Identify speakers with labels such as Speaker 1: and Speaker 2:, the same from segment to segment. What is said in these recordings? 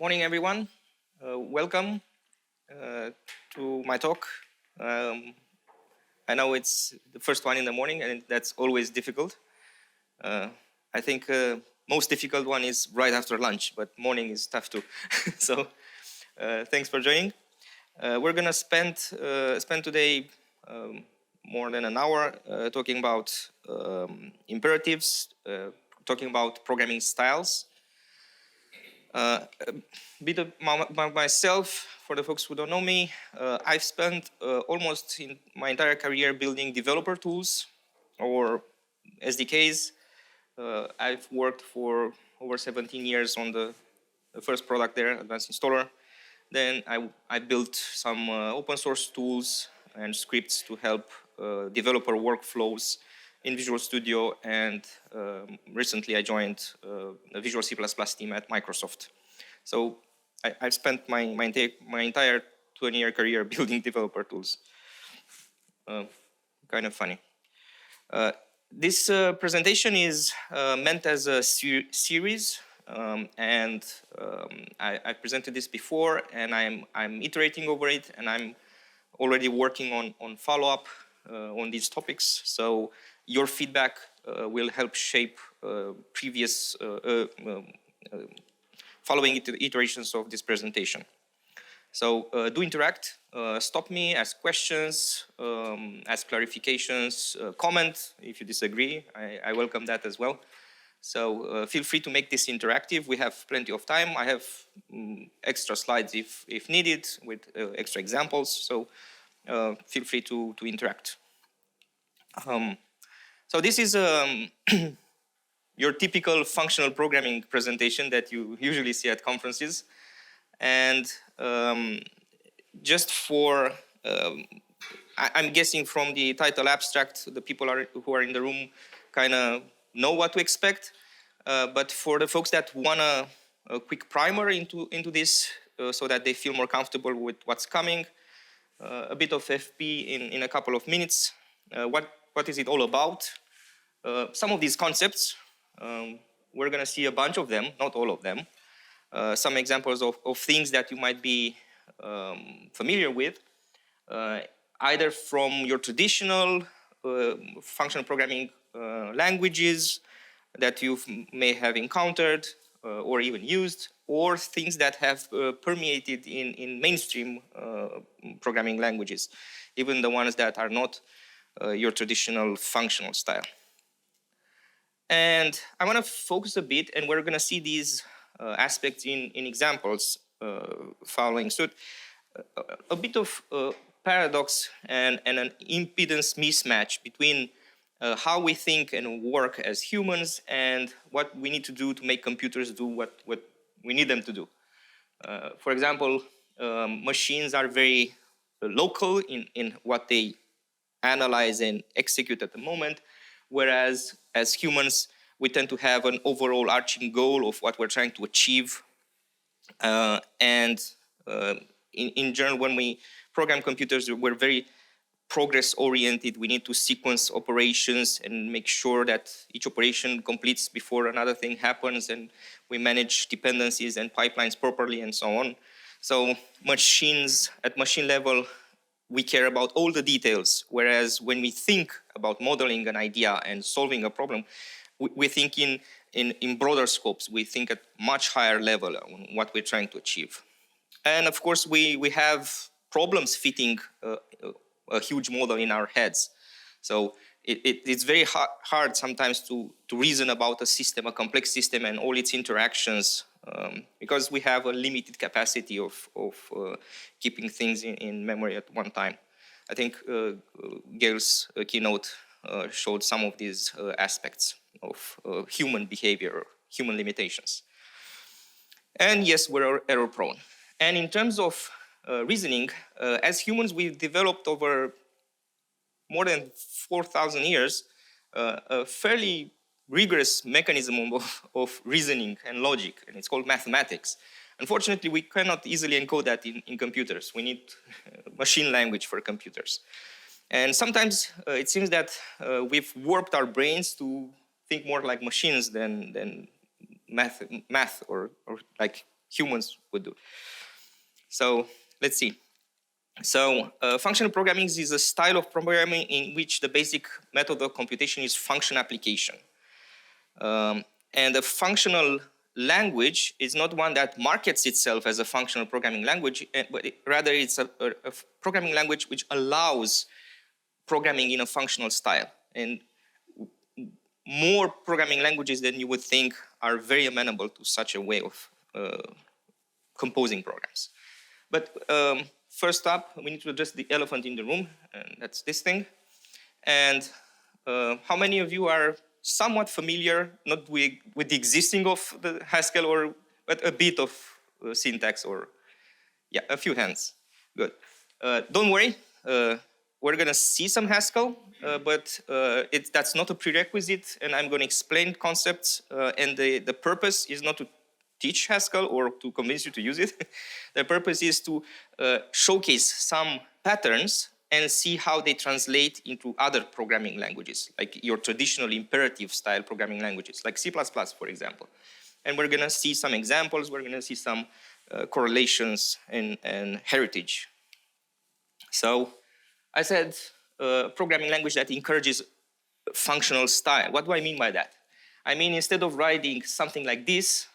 Speaker 1: Morning, everyone. Welcome to my talk. I know it's the first one in the morning, and that's always difficult. I think most difficult one is right after lunch, but morning is tough too. So thanks for joining. We're gonna spend today more than an hour talking about imperatives, talking about programming styles. A bit about myself, for the folks who don't know me, I've spent almost in my entire career building developer tools or SDKs. I've worked for over 17 years on the first product there, Advanced Installer. Then I built some open source tools and scripts to help developer workflows in Visual Studio, and recently I joined the Visual C++ team at Microsoft. So I've spent my entire 20-year career building developer tools. Kind of funny. This presentation is meant as a series, and I presented this before, and I'm iterating over it, and I'm already working on follow-up on these topics. So your feedback will help shape previous following iterations of this presentation. So do interact, stop me, ask questions, ask clarifications, comment if you disagree. I welcome that as well. So feel free to make this interactive. We have plenty of time. I have extra slides if needed with extra examples. So feel free to interact. So this is your typical functional programming presentation that you usually see at conferences. And just for, I'm guessing from the title abstract, the people who are in the room kind of know what to expect. But for the folks that want a quick primer into this so that they feel more comfortable with what's coming, a bit of FP in a couple of minutes. What is it all about? Some of these concepts, we're going to see a bunch of them, not all of them. Some examples of things that you might be familiar with, either from your traditional functional programming languages that you may have encountered or even used, or things that have permeated in mainstream programming languages, even the ones that are not your traditional functional style. And I want to focus a bit, and we're going to see these aspects in examples following suit. A bit of paradox and an impedance mismatch between how we think and work as humans and what we need to do to make computers do what we need them to do. For example, machines are very local in what they analyze and execute at the moment, whereas as humans, we tend to have an overall arching goal of what we're trying to achieve. In general, when we program computers, we're very progress-oriented. We need to sequence operations and make sure that each operation completes before another thing happens, and we manage dependencies and pipelines properly and so on. So machines, at machine level, we care about all the details, whereas when we think about modeling an idea and solving a problem, we think in broader scopes. We think at much higher level on what we're trying to achieve. And of course, we have problems fitting a huge model in our heads. So it's very hard sometimes to reason about a system, a complex system, and all its interactions, because we have a limited capacity of keeping things in memory at one time. I think Gail's keynote showed some of these aspects of human behavior, human limitations. And yes, we're error prone. And in terms of reasoning, as humans, we've developed over more than 4,000 years a fairly rigorous mechanism of reasoning and logic, and it's called mathematics. Unfortunately, we cannot easily encode that in computers. We need machine language for computers. And sometimes it seems that we've warped our brains to think more like machines than math or like humans would do. So let's see. So functional programming is a style of programming in which the basic method of computation is function application. And a functional language is not one that markets itself as a functional programming language, but rather it's a programming language which allows programming in a functional style. And more programming languages than you would think are very amenable to such a way of composing programs. But first up, we need to address the elephant in the room, and that's this thing. And how many of you are somewhat familiar, not with the existing of the Haskell, but a bit of syntax, or yeah, a few hands. Good. Don't worry, we're going to see some Haskell, but that's not a prerequisite, and I'm going to explain concepts, and the purpose is not to teach Haskell or to convince you to use it. The purpose is to showcase some patterns and see how they translate into other programming languages, like your traditional imperative style programming languages, like C++, for example. And we're going to see some examples. We're going to see some correlations and heritage. So I said programming language that encourages functional style. What do I mean by that? I mean, instead of writing something like this,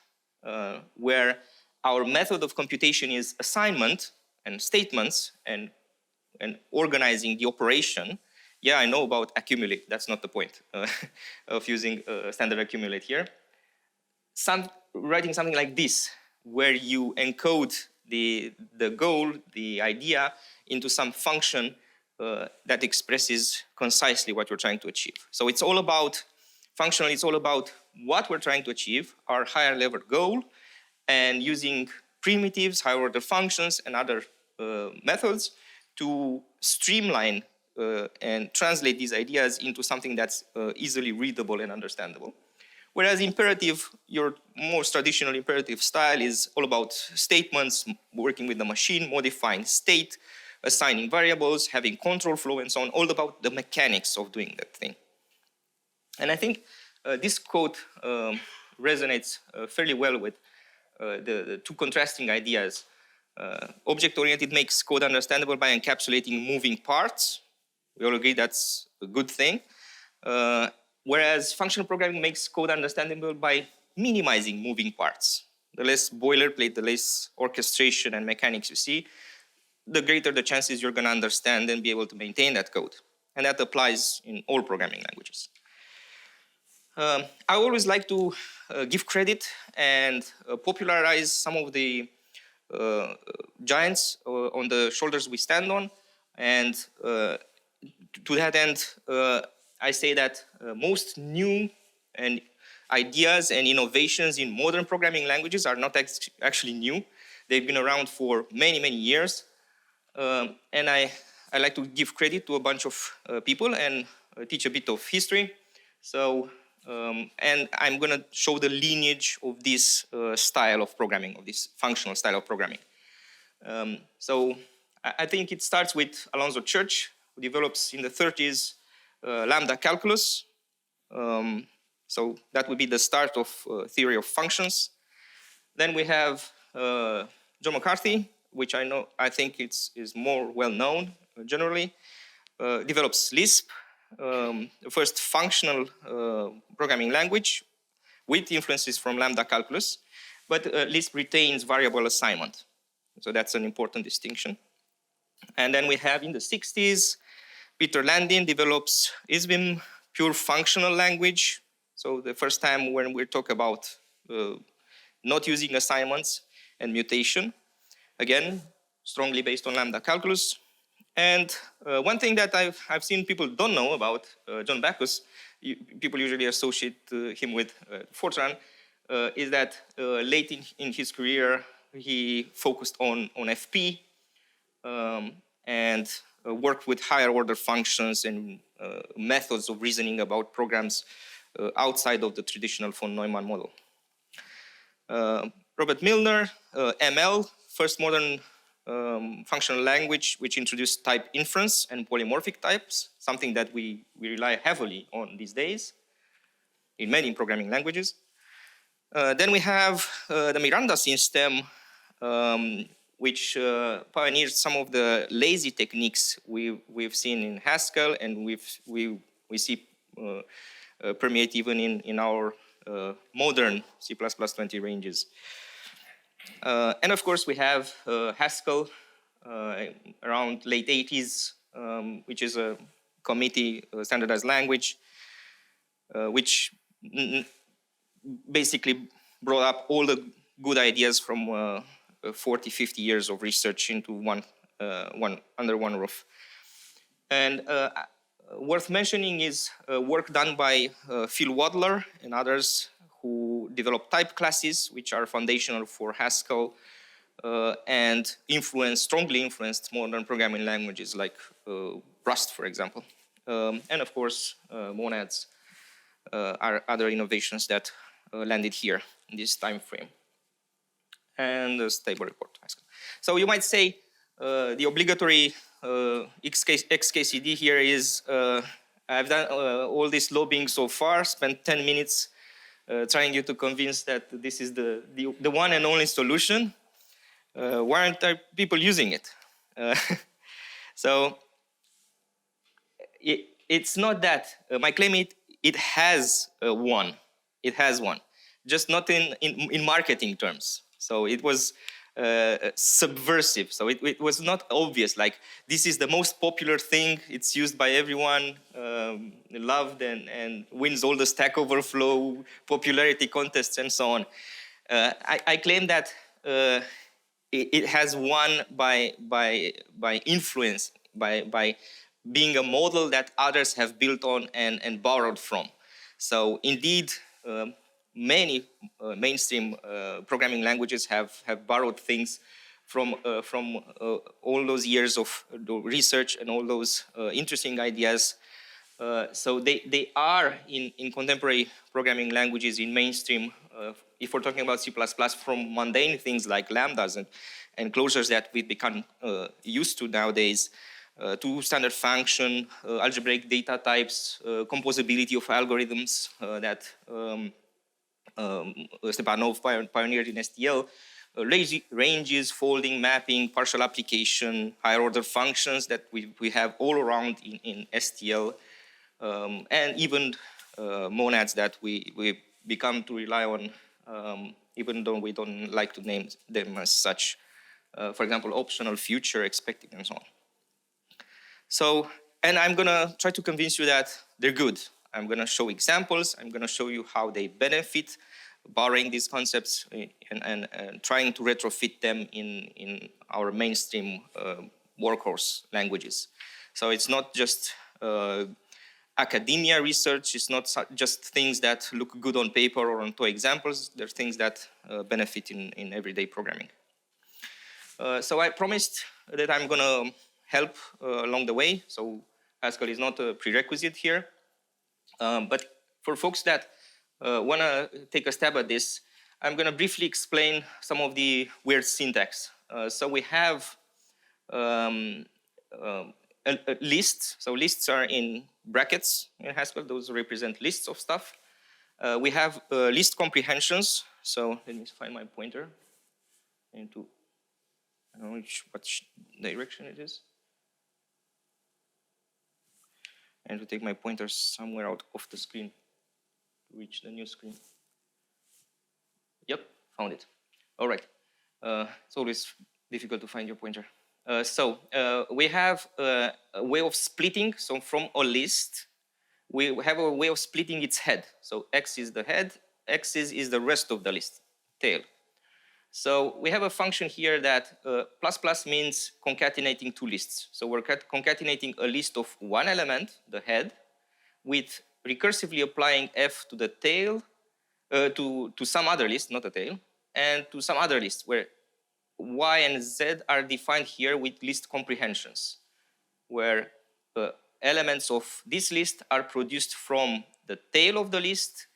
Speaker 1: where our method of computation is assignment and statements and organizing the operation. Yeah, I know about accumulate. That's not the point of using standard accumulate here. Writing something like this, where you encode the goal, the idea, into some function that expresses concisely what you're trying to achieve. So it's all about, functionally, it's all about what we're trying to achieve, our higher level goal, and using primitives, higher order functions, and other methods to streamline and translate these ideas into something that's easily readable and understandable. Whereas imperative, your most traditional imperative style is all about statements, working with the machine, modifying state, assigning variables, having control flow, and so on, all about the mechanics of doing that thing. And I think this quote resonates fairly well with the two contrasting ideas. Object-oriented makes code understandable by encapsulating moving parts. We all agree that's a good thing. Whereas functional programming makes code understandable by minimizing moving parts. The less boilerplate, the less orchestration and mechanics you see, the greater the chances you're going to understand and be able to maintain that code. And that applies in all programming languages. I always like to give credit and popularize some of the giants on the shoulders we stand on. And to that end, I say that most new and ideas and innovations in modern programming languages are not actually new. They've been around for many, many years. And I like to give credit to a bunch of people and teach a bit of history. So, and I'm going to show the lineage of this style of programming, of this functional style of programming. So I think it starts with Alonzo Church, who develops in the 30s lambda calculus. So that would be the start of theory of functions. Then we have John McCarthy, which I think is more well known generally, develops Lisp, the first functional programming language with influences from lambda calculus, but Lisp retains variable assignment. So that's an important distinction. And then we have in the 60s, Peter Landin develops ISBIM, pure functional language. So the first time when we talk about not using assignments and mutation, again, strongly based on lambda calculus. And one thing that I've seen people don't know about John Backus, people usually associate him with Fortran, is that late in his career, he focused on FP and worked with higher order functions and methods of reasoning about programs outside of the traditional von Neumann model. Robert Milner, ML, first modern functional language which introduced type inference and polymorphic types, something that we rely heavily on these days in many programming languages. Then we have the Miranda system, which pioneered some of the lazy techniques we've seen in Haskell, and we see permeate even in our modern C++20 ranges. And of course, we have Haskell around late 80s, which is a committee standardized language, which basically brought up all the good ideas from 40, 50 years of research into under one roof. And worth mentioning is work done by Phil Wadler and others who developed type classes, which are foundational for Haskell and strongly influenced modern programming languages like Rust, for example. And of course, monads are other innovations that landed here in this time frame. And the stable report. So you might say the obligatory XKCD here is I've done all this lobbying so far, spent 10 minutes trying you to convince that this is the one and only solution. Why aren't people using it? So it's not that. My claim it has one. It has one, just not in marketing terms. So it was subversive. So it was not obvious, like this is the most popular thing, it's used by everyone, loved and wins all the Stack Overflow popularity contests and so on. I claim that it has won by influence, by being a model that others have built on and borrowed from. So indeed, many mainstream programming languages have borrowed things from all those years of research and all those interesting ideas. So they are in contemporary programming languages in mainstream. If we're talking about C++, from mundane things like lambdas and closures that we've become used to nowadays, to standard function, algebraic data types, composability of algorithms that Stepanov pioneered in STL, ranges, folding, mapping, partial application, higher order functions that we have all around in STL, and even monads that we become to rely on, even though we don't like to name them as such. For example, optional, future, expected, and so on. So, and I'm gonna try to convince you that they're good. I'm gonna show examples. I'm gonna show you how they benefit, borrowing these concepts and trying to retrofit them in our mainstream workhorse languages. So it's not just academia research. It's not just things that look good on paper or on toy examples. They're things that benefit in everyday programming. So I promised that I'm gonna help along the way. So Haskell is not a prerequisite here. But for folks that want to take a stab at this, I'm going to briefly explain some of the weird syntax. So we have a list. So lists are in brackets in Haskell. Those represent lists of stuff. We have list comprehensions. So let me find my pointer into, I don't know which direction it is. And to take my pointer somewhere out of the screen to reach the new screen. Yep, found it. All right. It's always difficult to find your pointer. So we have a way of splitting. So from a list, we have a way of splitting its head. So X is the head, X is the rest of the list, tail. So we have a function here that ++ means concatenating two lists. So we're concatenating a list of one element, the head, with recursively applying f to the tail, to some other list, not a tail, and to some other list where y and z are defined here with list comprehensions, where elements of this list are produced from the tail of the list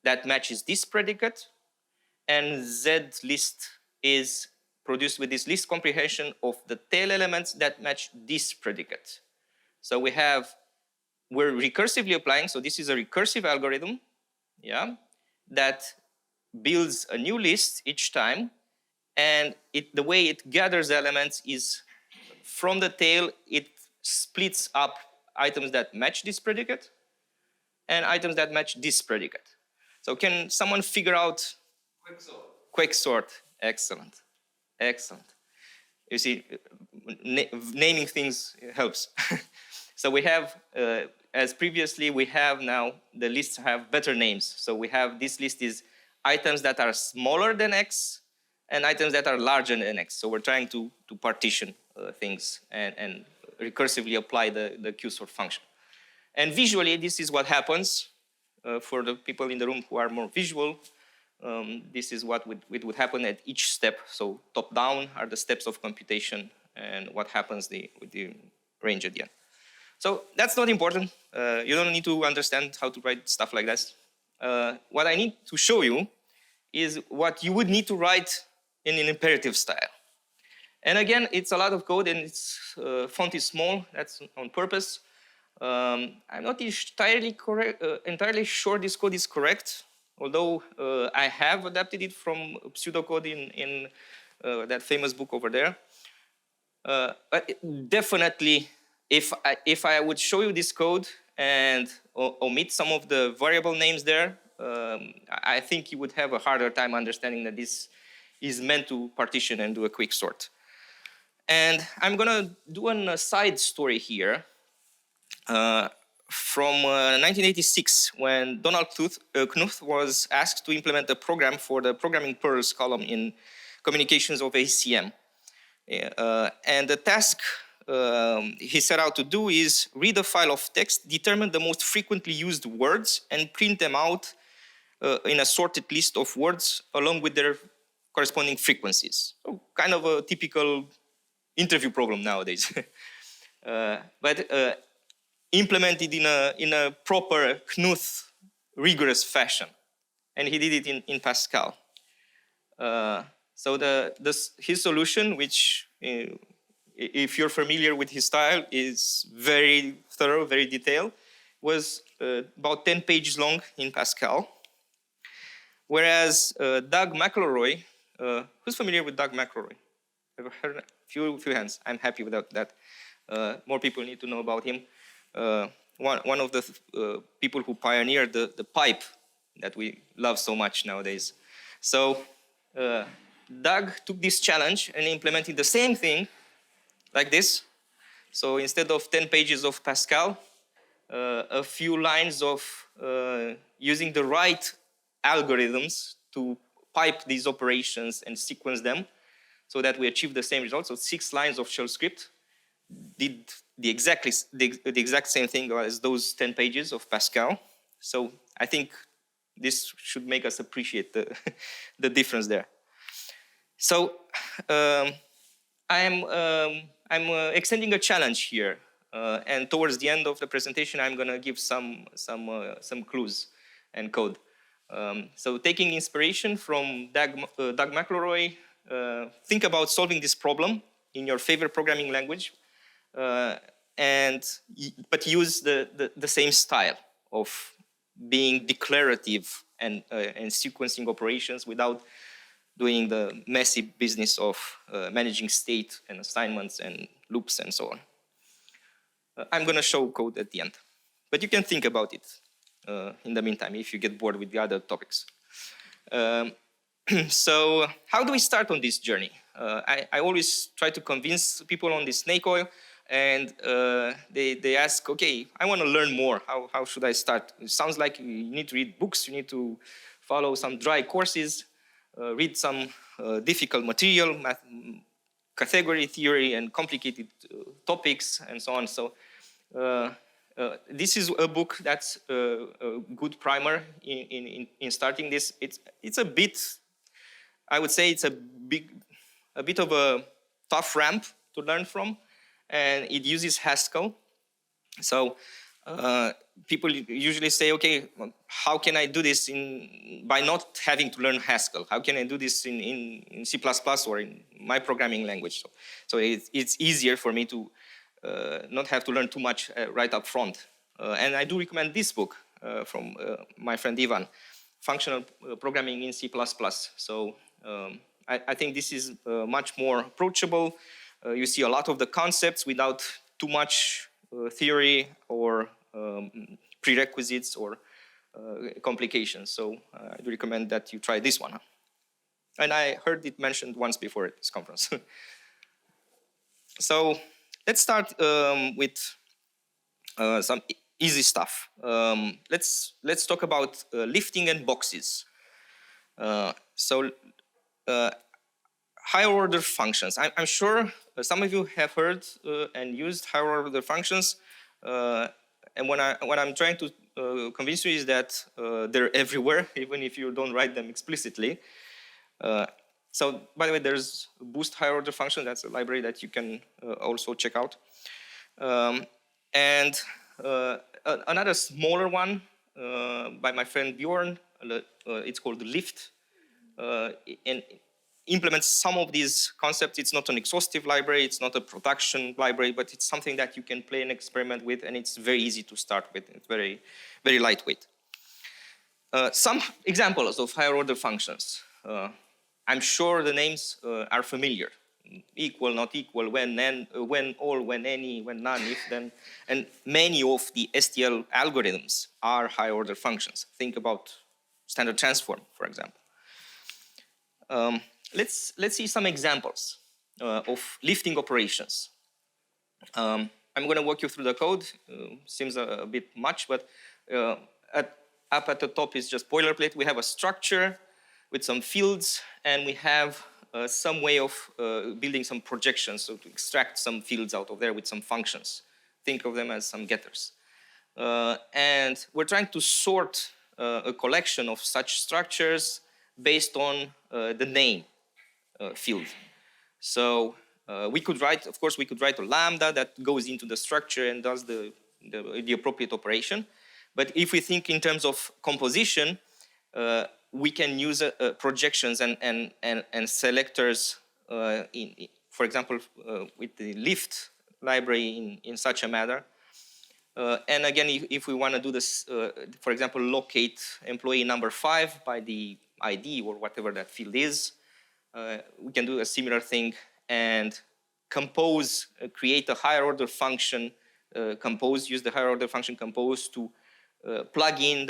Speaker 1: that matches this predicate, and Z list is produced with this list comprehension of the tail elements that match this predicate. So we're recursively applying, so this is a recursive algorithm, yeah, that builds a new list each time, and the way it gathers elements is from the tail, it splits up items that match this predicate and items that match this predicate. So can someone figure out? Quicksort. Excellent. Excellent. You see, naming things helps. So we have, as previously, we have now, the lists have better names. So we have, this list is items that are smaller than X and items that are larger than X. So we're trying to partition things and recursively apply the qsort function. And visually, this is what happens for the people in the room who are more visual. This is what would happen at each step. So top down are the steps of computation and what happens with the range at the end. So that's not important. You don't need to understand how to write stuff like this. What I need to show you is what you would need to write in an imperative style. And again, it's a lot of code and its font is small. That's on purpose. I'm not entirely sure this code is correct, although I have adapted it from pseudocode in that famous book over there. But definitely, if I would show you this code and omit some of the variable names there, I think you would have a harder time understanding that this is meant to partition and do a quick sort. And I'm going to do an aside story here from 1986, when Donald Knuth was asked to implement a program for the programming pearls column in communications of ACM. And the task he set out to do is read a file of text, determine the most frequently used words, and print them out in a sorted list of words along with their corresponding frequencies. So kind of a typical interview problem nowadays. But implemented in a proper Knuth rigorous fashion. And he did it in Pascal. So his solution, which if you're familiar with his style, is very thorough, very detailed, was about 10 pages long in Pascal. Whereas Doug McElroy, who's familiar with Doug McElroy? Ever heard? Few hands. I'm happy with that. More people need to know about him. One of the people who pioneered the pipe that we love so much nowadays. So Doug took this challenge and implemented the same thing like this. So instead of 10 pages of Pascal, a few lines of using the right algorithms to pipe these operations and sequence them so that we achieve the same result. So 6 lines of shell script did the exact same thing as those 10 pages of Pascal. So I think this should make us appreciate the difference there. So I'm extending a challenge here, and towards the end of the presentation, I'm going to give some clues and code. So taking inspiration from Doug McElroy, think about solving this problem in your favorite programming language, but use the same style of being declarative and sequencing operations without doing the messy business of managing state and assignments and loops and so on. I'm going to show code at the end, but you can think about it in the meantime if you get bored with the other topics. So how do we start on this journey? I always try to convince people on this snake oil, and they ask, okay, I want to learn more. How should I start? It sounds like you need to read books, you need to follow some dry courses, read some difficult material, category theory, and complicated topics, and so on. So this is a book that's a good primer in starting this. It's a bit, I would say, it's a bit of a tough ramp to learn from, and it uses Haskell. So people usually say, okay, how can I do this by not having to learn Haskell? How can I do this in C++ or in my programming language? So it's easier for me to not have to learn too much right up front. And I do recommend this book from my friend Ivan. functional programming in C++. So I think this is much more approachable. You see a lot of the concepts without too much theory or prerequisites or complications. So I do recommend that you try this one. And I heard it mentioned once before at this conference. So let's start with some easy stuff. Let's talk about lifting and boxes. Higher order functions. I'm sure some of you have heard and used higher order functions. And what I'm trying to convince you is that they're everywhere, even if you don't write them explicitly. So, by the way, there's Boost higher order function. That's a library that you can also check out. And another smaller one by my friend Bjorn, it's called Lift, and implements some of these concepts. It's not an exhaustive library, it's not a production library, but it's something that you can play and experiment with, and it's very easy to start with. It's very, very lightweight. Some examples of higher order functions. I'm sure the names are familiar. Equal, not equal, when, and, when all, when any, when none, if, then. And many of the STL algorithms are higher order functions. Think about standard transform, for example. Let's see some examples of lifting operations. I'm going to walk you through the code. Seems a bit much, but up at the top is just boilerplate. We have a structure with some fields, and we have some way of building some projections, so to extract some fields out of there with some functions. Think of them as some getters. And we're trying to sort a collection of such structures based on the name field. So we could write, of course, we could write a lambda that goes into the structure and does the appropriate operation. But if we think in terms of composition, we can use projections and selectors, for example, with the lift library in such a manner. And again, if we want to do this, for example, locate employee number 5 by the ID or whatever that field is, we can do a similar thing and compose, create a higher order function, use the higher order function compose to plug in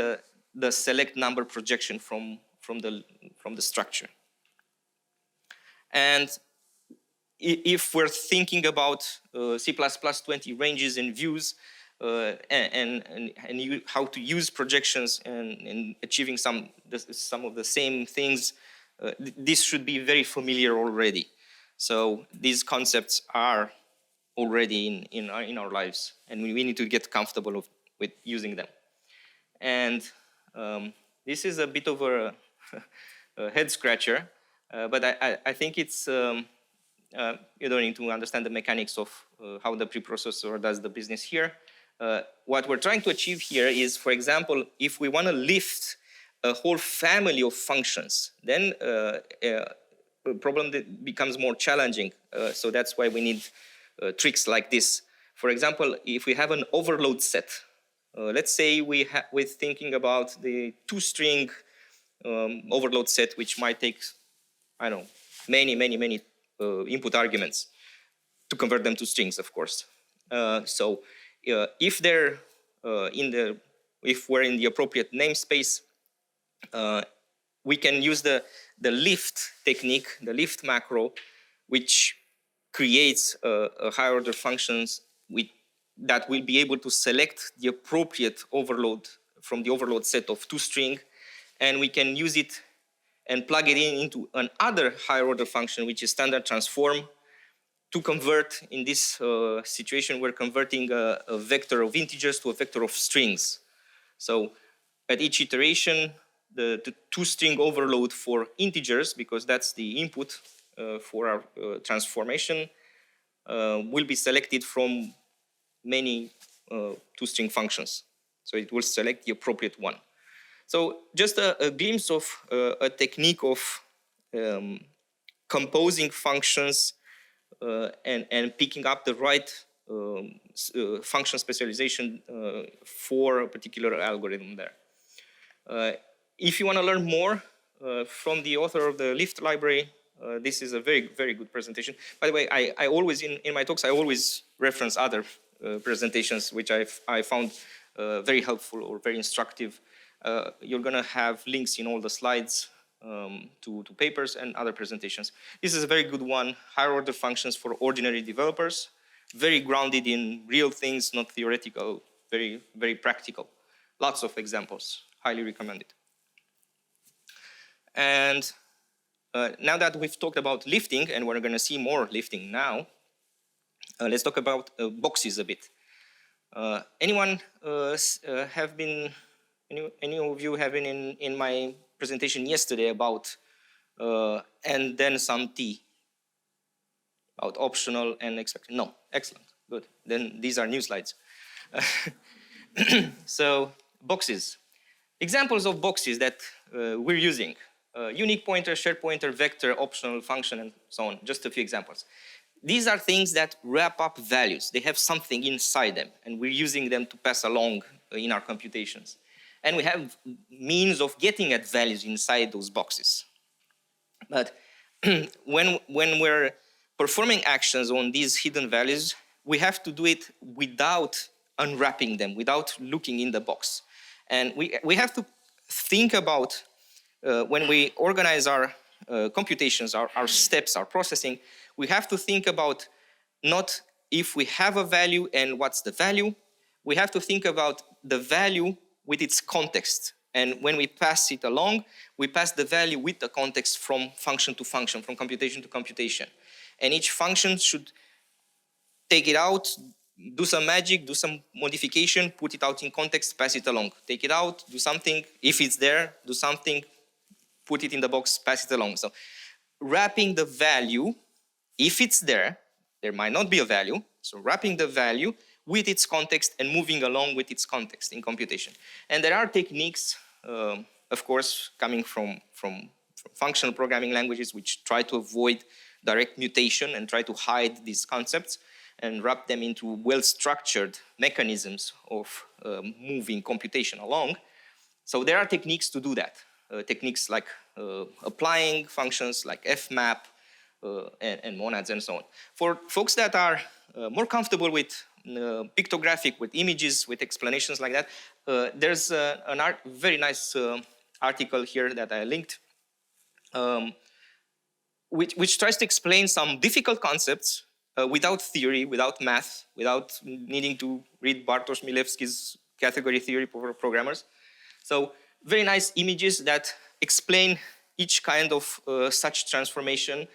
Speaker 1: the select number projection from the structure. And if we're thinking about C++20 ranges and views and how to use projections and achieving some of the same things, this should be very familiar already. So these concepts are already in our lives, and we need to get comfortable with using them. And this is a bit of a head scratcher, but I think it's you don't need to understand the mechanics of how the preprocessor does the business here. What we're trying to achieve here is, for example, if we want to lift a whole family of functions, then the problem that becomes more challenging. So that's why we need tricks like this. For example, if we have an overload set, let's say we're thinking about the 2-string overload set, which might take, I don't know, many input arguments to convert them to strings, of course. So if they're if we're in the appropriate namespace, we can use the lift technique, the lift macro, which creates a higher order functions that will be able to select the appropriate overload from the overload set of 2-string, and we can use it and plug it into another higher order function, which is standard transform, to convert. In this situation, we're converting a vector of integers to a vector of strings. So at each iteration, the 2-string overload for integers, because that's the input for our transformation, will be selected from many 2-string functions. So it will select the appropriate one. So just a glimpse of a technique of composing functions and picking up the right function specialization for a particular algorithm there. If you want to learn more from the author of the Lift library, this is a very, very good presentation. By the way, I always, in my talks, I always reference other presentations which I found very helpful or very instructive. You're going to have links in all the slides to papers and other presentations. This is a very good one, higher order functions for ordinary developers, very grounded in real things, not theoretical, very, very practical. Lots of examples, highly recommended. And now that we've talked about lifting, and we're going to see more lifting now, let's talk about boxes a bit. Anyone have been, any of you have been in my presentation yesterday about and then some T, about optional and expected? No, excellent, good. Then these are new slides. So boxes, examples of boxes that we're using. Unique pointer, shared pointer, vector, optional function, and so on. Just a few examples. These are things that wrap up values. They have something inside them, and we're using them to pass along in our computations. And we have means of getting at values inside those boxes. But when we're performing actions on these hidden values, we have to do it without unwrapping them, without looking in the box. And we have to think about when we organize our computations, our steps, our processing, we have to think about not if we have a value and what's the value. We have to think about the value with its context. And when we pass it along, we pass the value with the context from function to function, from computation to computation. And each function should take it out, do some magic, do some modification, put it out in context, pass it along. Take it out, do something. If it's there, do something, put it in the box, pass it along. So wrapping the value, if it's there, there might not be a value. So wrapping the value with its context and moving along with its context in computation. And there are techniques, of course, coming from functional programming languages which try to avoid direct mutation and try to hide these concepts and wrap them into well-structured mechanisms of moving computation along. So there are techniques to do that. Techniques like applying functions like fmap and monads and so on. For folks that are more comfortable with pictographic, with images, with explanations like that, there's a very nice article here that I linked, which tries to explain some difficult concepts without theory, without math, without needing to read Bartosz Milewski's category theory for programmers. So very nice images that explain each kind of such transformation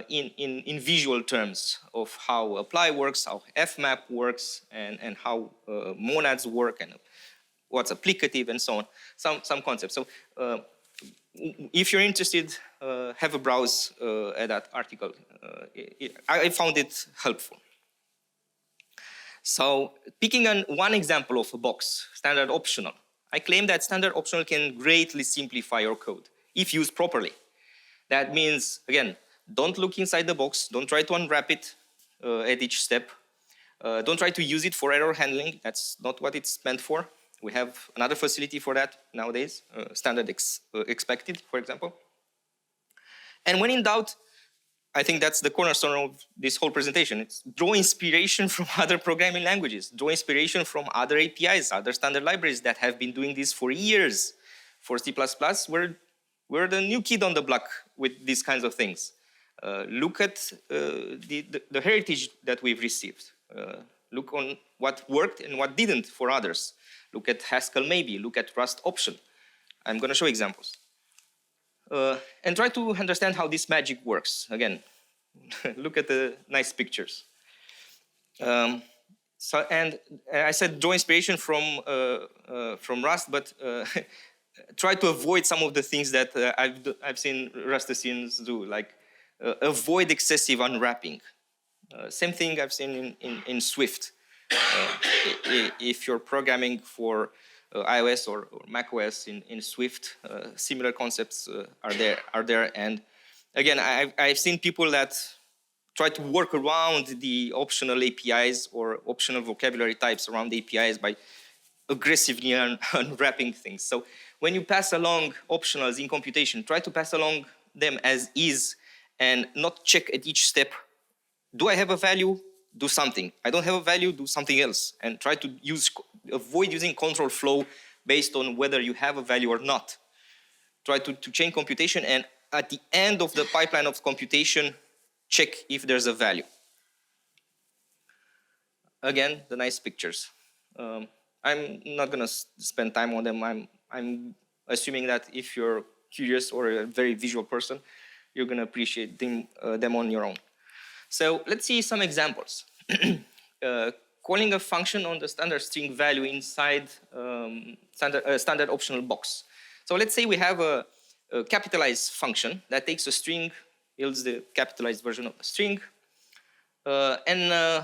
Speaker 1: in visual terms of how apply works, how fmap works, and how monads work, and what's applicative, and so on. Some concepts. So if you're interested, have a browse at that article. I found it helpful. So picking one example of a box, standard optional. I claim that standard optional can greatly simplify your code if used properly. That means, again, don't look inside the box. Don't try to unwrap it at each step. Don't try to use it for error handling. That's not what it's meant for. We have another facility for that nowadays, standard expected, for example. And when in doubt, I think that's the cornerstone of this whole presentation. It's draw inspiration from other programming languages. Draw inspiration from other APIs, other standard libraries that have been doing this for years. For C++, we're the new kid on the block with these kinds of things. Look at the heritage that we've received. Look on what worked and what didn't for others. Look at Haskell maybe, look at Rust option. I'm going to show examples. And try to understand how this magic works. Again, look at the nice pictures. And I said draw inspiration from Rust, but try to avoid some of the things that I've seen Rusticians do, like avoid excessive unwrapping. Same thing I've seen in Swift. If you're programming for iOS or macOS in Swift, similar concepts are there. And again, I've seen people that try to work around the optional APIs or optional vocabulary types around the APIs by aggressively unwrapping things. So when you pass along optionals in computation, try to pass along them as is and not check at each step, do I have a value? Do something. I don't have a value, do something else. And try to avoid using control flow based on whether you have a value or not. Try to chain computation, and at the end of the pipeline of computation, check if there's a value. Again, the nice pictures. I'm not going to spend time on them. I'm assuming that if you're curious or a very visual person, you're going to appreciate them on your own. So let's see some examples. Calling a function on the standard string value inside standard optional box. So let's say we have a capitalized function that takes a string, yields the capitalized version of the string, and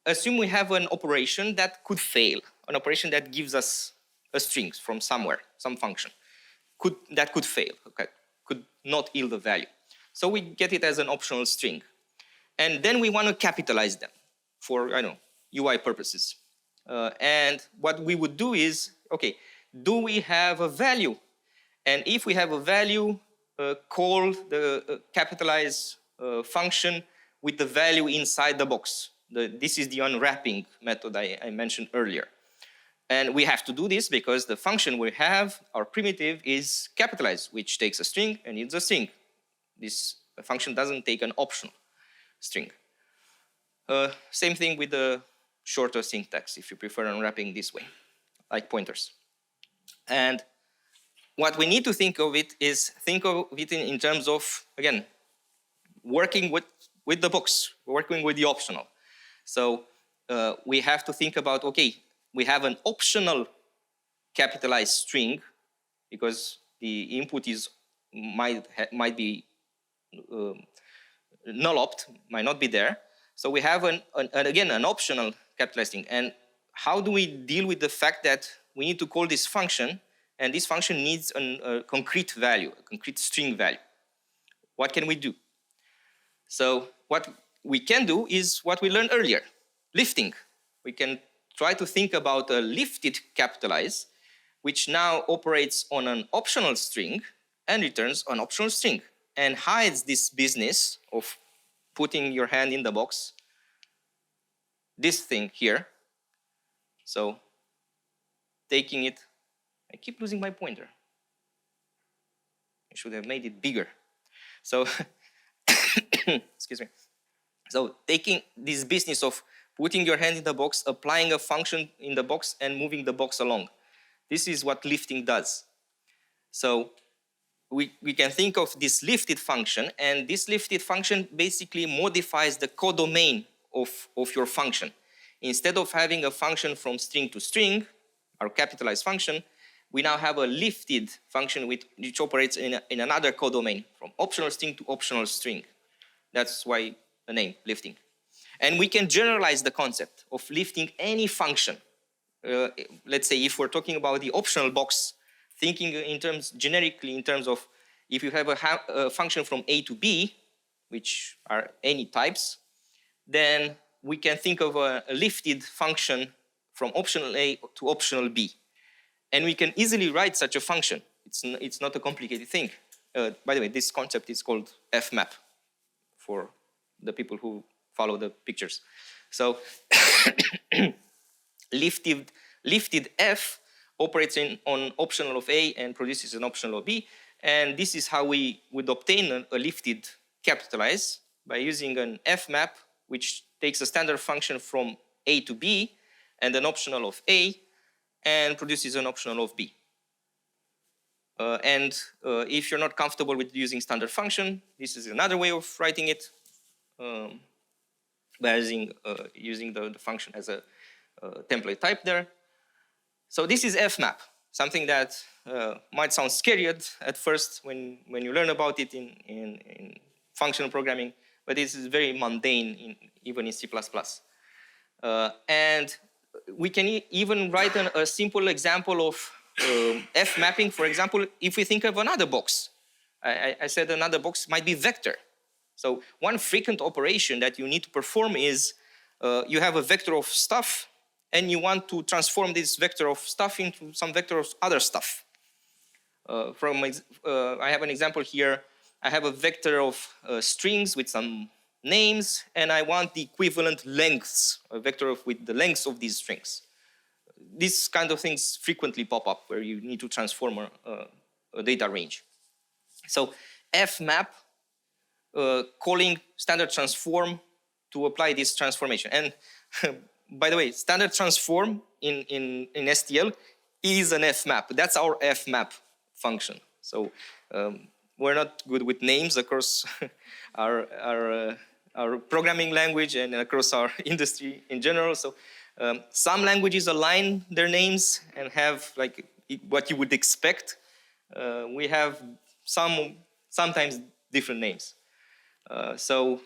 Speaker 1: assume we have an operation that could fail, an operation that gives us a string from somewhere, some function, that could fail, okay, could not yield a value. So we get it as an optional string. And then we want to capitalize them for, I don't know, UI purposes. And what we would do is, okay, do we have a value? And if we have a value, call the capitalize function with the value inside the box. This is the unwrapping method I mentioned earlier. And we have to do this because the function we have, our primitive, is capitalized, which takes a string and it's a string. This function doesn't take an optional string. Same thing with the shorter syntax, if you prefer unwrapping this way, like pointers. And what we need to think of it is think of it in terms of, again, working with the box, working with the optional. So we have to think about, okay, we have an optional capitalized string because the input might be null-opt, might not be there. So we have, again, an optional capitalized string. And how do we deal with the fact that we need to call this function, and this function needs a concrete value, a concrete string value? What can we do? So what we can do is what we learned earlier, lifting. We can try to think about a lifted capitalize, which now operates on an optional string and returns an optional string, and hides this business of putting your hand in the box, this thing here. So taking it, I keep losing my pointer. I should have made it bigger. So, excuse me. So taking this business of putting your hand in the box, applying a function in the box, and moving the box along. This is what lifting does. So we can think of this lifted function, and this lifted function basically modifies the codomain of your function. Instead of having a function from string to string, our capitalized function, we now have a lifted function which operates in another codomain, from optional string to optional string. That's why the name, lifting. And we can generalize the concept of lifting any function. Let's say if we're talking about the optional box, thinking generically in terms of if you have a function from A to B, which are any types, then we can think of a lifted function from optional A to optional B. And we can easily write such a function. It's not a complicated thing. By the way, this concept is called fmap for the people who follow the pictures. So lifted f operates on optional of A and produces an optional of B. And this is how we would obtain a lifted capitalize, by using an fmap, which takes a standard function from A to B and an optional of A and produces an optional of B. If you're not comfortable with using standard function, this is another way of writing it, by using the function as a template type there. So this is fmap, something that might sound scary at first when you learn about it in functional programming, but this is very mundane even in C++. And we can even write a simple example of f mapping. For example, if we think of another box, I said another box might be vector. So one frequent operation that you need to perform is you have a vector of stuff and you want to transform this vector of stuff into some vector of other stuff. I have an example here. I have a vector of strings with some names, and I want the equivalent lengths, a vector with the lengths of these strings. These kind of things frequently pop up where you need to transform a data range. So fmap, calling standard transform to apply this transformation. And by the way, standard transform in STL is an fmap. That's our fmap function. So we're not good with names across our programming language and across our industry in general. So some languages align their names and have like what you would expect. We have sometimes different names. So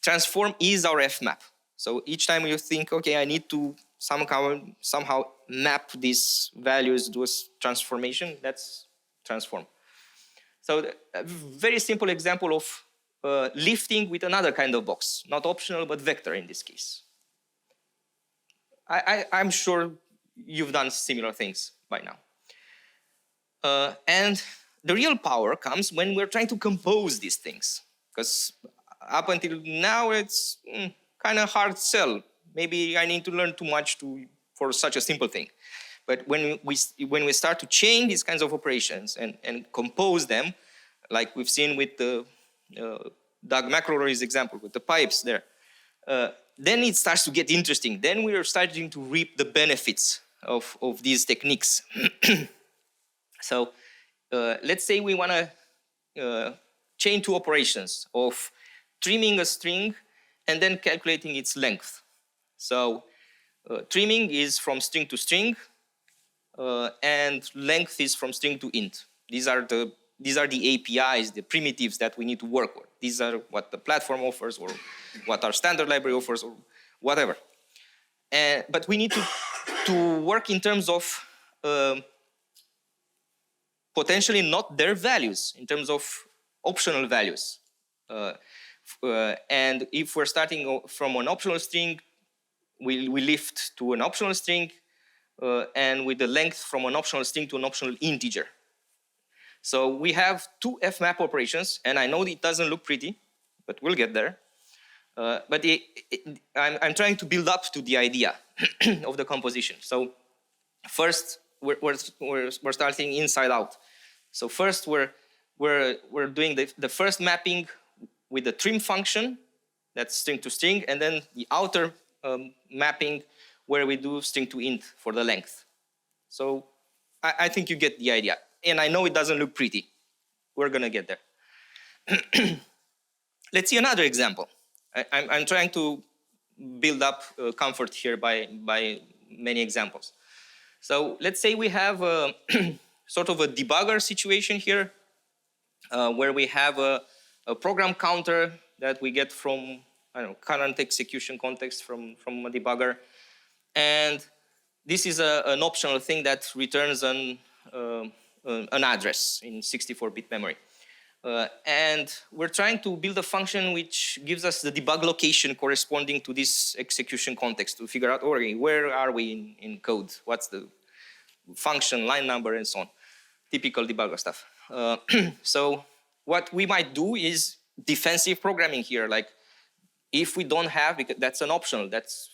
Speaker 1: transform is our fmap. So each time you think, okay, I need to somehow map these values to a transformation, that's transform. So a very simple example of lifting with another kind of box, not optional, but vector in this case. I'm sure you've done similar things by now. And the real power comes when we're trying to compose these things, because up until now, it's kind of hard sell. Maybe I need to learn too much for such a simple thing. But when we start to chain these kinds of operations and compose them, like we've seen with the Doug McElroy's example with the pipes there, then it starts to get interesting. Then we are starting to reap the benefits of these techniques. So let's say we want to chain two operations of trimming a string and then calculating its length. So trimming is from string to string, and length is from string to int. These are the APIs, the primitives that we need to work with. These are what the platform offers, or what our standard library offers, or whatever. But we need to work in terms of potentially not their values, in terms of optional values. And if we're starting from an optional string, we lift to an optional string, and with the length from an optional string to an optional integer. So we have two fmap operations, and I know it doesn't look pretty, but we'll get there. But I'm trying to build up to the idea of the composition. So first, we're starting inside out. So first, we're doing the first mapping with the trim function, that's string to string, and then the outer mapping where we do string to int for the length. So I think you get the idea. And I know it doesn't look pretty. We're going to get there. Let's see another example. I'm trying to build up comfort here by many examples. So let's say we have a sort of a debugger situation here, where we have a program counter that we get from, I don't know, current execution context from a debugger. And this is an optional thing that returns an address in 64-bit memory. And we're trying to build a function which gives us the debug location corresponding to this execution context to figure out, okay, where are we in code? What's the function, line number, and so on. Typical debugger stuff. So what we might do is defensive programming here. Like if we don't have, because that's an optional, that's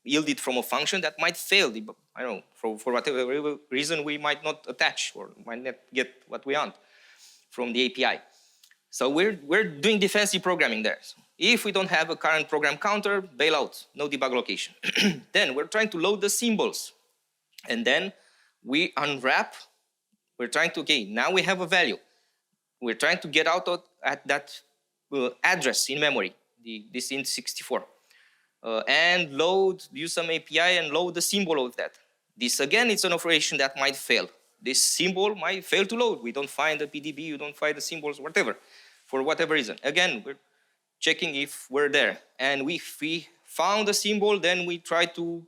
Speaker 1: yielded from a function that might fail. I don't know, for whatever reason we might not attach or might not get what we want from the API. So we're doing defensive programming there. So if we don't have a current program counter, bail out, no debug location. Then we're trying to load the symbols. And then we unwrap. We're trying to, okay, now we have a value. We're trying to get out at that address in memory, this int 64. And use some API and load the symbol of that. This again, it's an operation that might fail. This symbol might fail to load. We don't find the PDB, you don't find the symbols, whatever, for whatever reason. Again, we're checking if we're there. And if we found a symbol, then we try to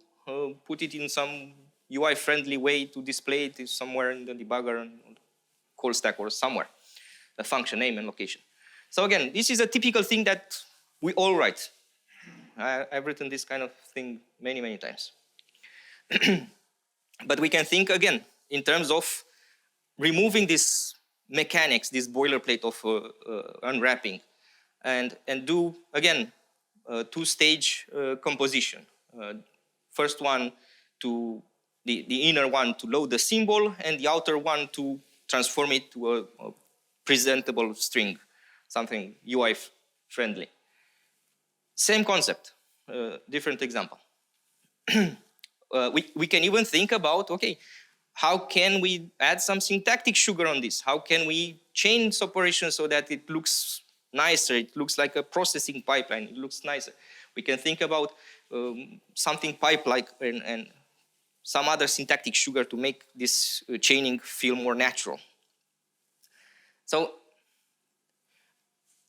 Speaker 1: put it in some UI-friendly way to display it somewhere in the debugger and call stack or somewhere, the function name and location. So again, this is a typical thing that we all write. I've written this kind of thing many, many times. But we can think again in terms of removing this mechanics, this boilerplate of unwrapping, and do, again, two-stage composition. First one to the inner one to load the symbol, and the outer one to transform it to a presentable string, something UI friendly. Same concept, different example. We can even think about, okay, how can we add some syntactic sugar on this? How can we change operations so that it looks nicer? It looks like a processing pipeline. It looks nicer. We can think about something pipe-like and some other syntactic sugar to make this chaining feel more natural. So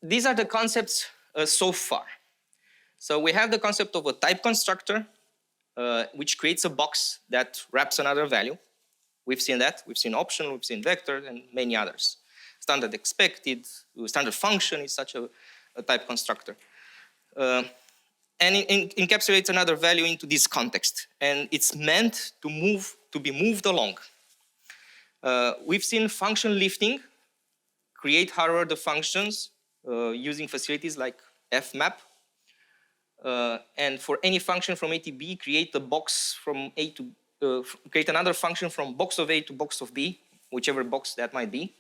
Speaker 1: these are the concepts so far. So we have the concept of a type constructor, which creates a box that wraps another value. We've seen that. We've seen optional, we've seen vector, and many others. Standard expected, standard function is such a type constructor. And it encapsulates another value into this context. And it's meant to be moved along. We've seen function lifting, create higher order functions using facilities like fmap. And for any function from A to B, create a box from A to create another function from box of A to box of B, whichever box that might be.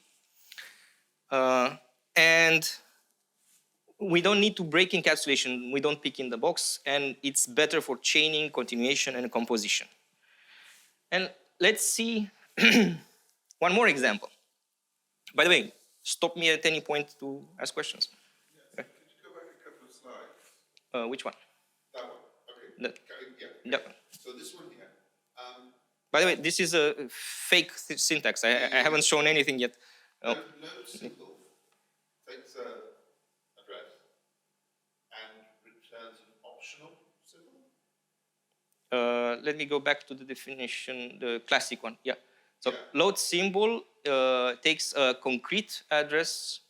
Speaker 1: And we don't need to break encapsulation. We don't pick in the box, and it's better for chaining, continuation, and composition. And let's see one more example. By the way, stop me at any point to ask questions.
Speaker 2: Yeah. Could you go back a couple of slides?
Speaker 1: Which one?
Speaker 2: That one. Okay. Yeah.
Speaker 1: No.
Speaker 2: So this one here.
Speaker 1: By the way, this is a fake syntax. I haven't shown anything yet.
Speaker 2: Load symbol takes an address and returns an optional symbol.
Speaker 1: Let me go back to the definition, the classic one. Yeah. So load symbol takes a concrete address,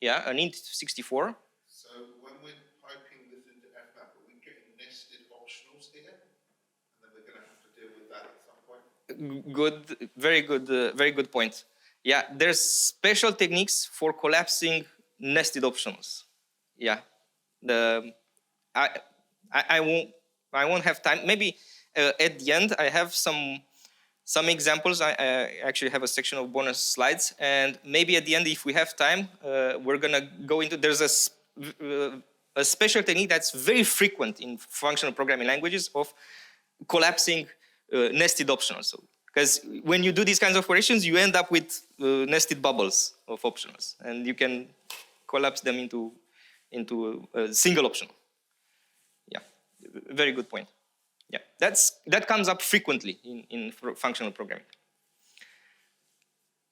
Speaker 1: an int 64.
Speaker 2: So when we're piping this into fmap, are we getting nested optionals here? And then we're going to have to deal with that at some point?
Speaker 1: Good, very good point. Yeah, there's special techniques for collapsing nested optionals. Yeah, I won't have time. Maybe at the end I have some examples. I actually have a section of bonus slides, and maybe at the end, if we have time, we're gonna go into. There's a special technique that's very frequent in functional programming languages of collapsing nested optionals. So, because when you do these kinds of operations, you end up with nested bubbles of optionals, and you can collapse them into a single optional. Yeah, very good point. Yeah, that comes up frequently in functional programming.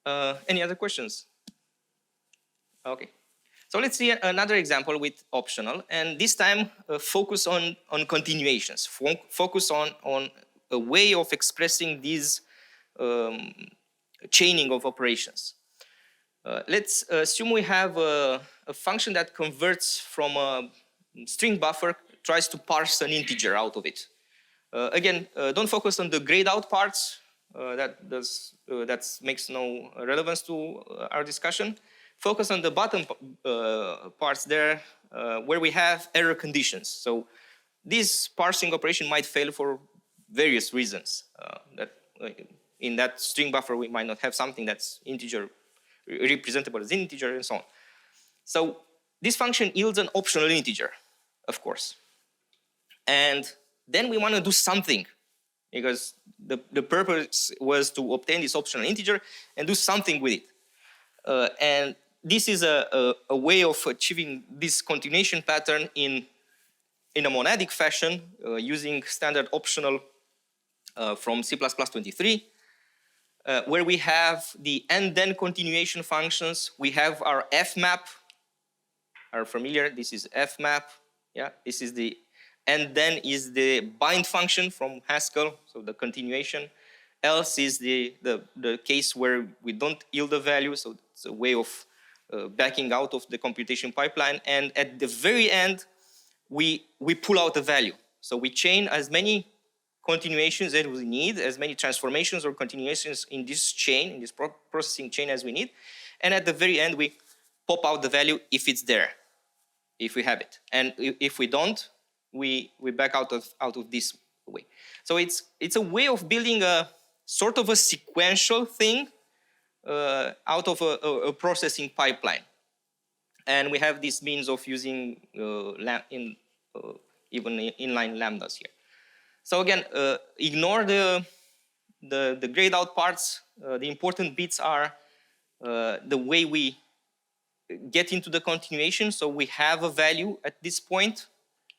Speaker 1: Any other questions? Okay, so let's see another example with optional, and this time focus on continuations. Focus on a way of expressing these chaining of operations. Let's assume we have a function that converts from a string buffer, tries to parse an integer out of it. Again, don't focus on the grayed out parts. That makes no relevance to our discussion. Focus on the bottom parts there where we have error conditions. So this parsing operation might fail for various reasons. In that string buffer, we might not have something that's integer, representable as integer, and so on. So this function yields an optional integer, of course. And then we want to do something, because the purpose was to obtain this optional integer and do something with it. And this is a way of achieving this continuation pattern in a monadic fashion using standard optional from C++23, where we have the and then continuation functions. We have our fmap, are familiar? This is fmap. Yeah, this is the and then is the bind function from Haskell, so the continuation. Else is the case where we don't yield a value, so it's a way of backing out of the computation pipeline. And at the very end, we pull out the value. So we chain as many continuations as we need, as many transformations or continuations in this chain, in this processing chain as we need. And at the very end, we pop out the value if it's there, if we have it. And if we don't, we back out of this way. So it's a way of building a sort of a sequential thing out of a processing pipeline. And we have this means of using even inline lambdas here. So again, ignore the grayed out parts. The important bits are the way we get into the continuation. So we have a value at this point,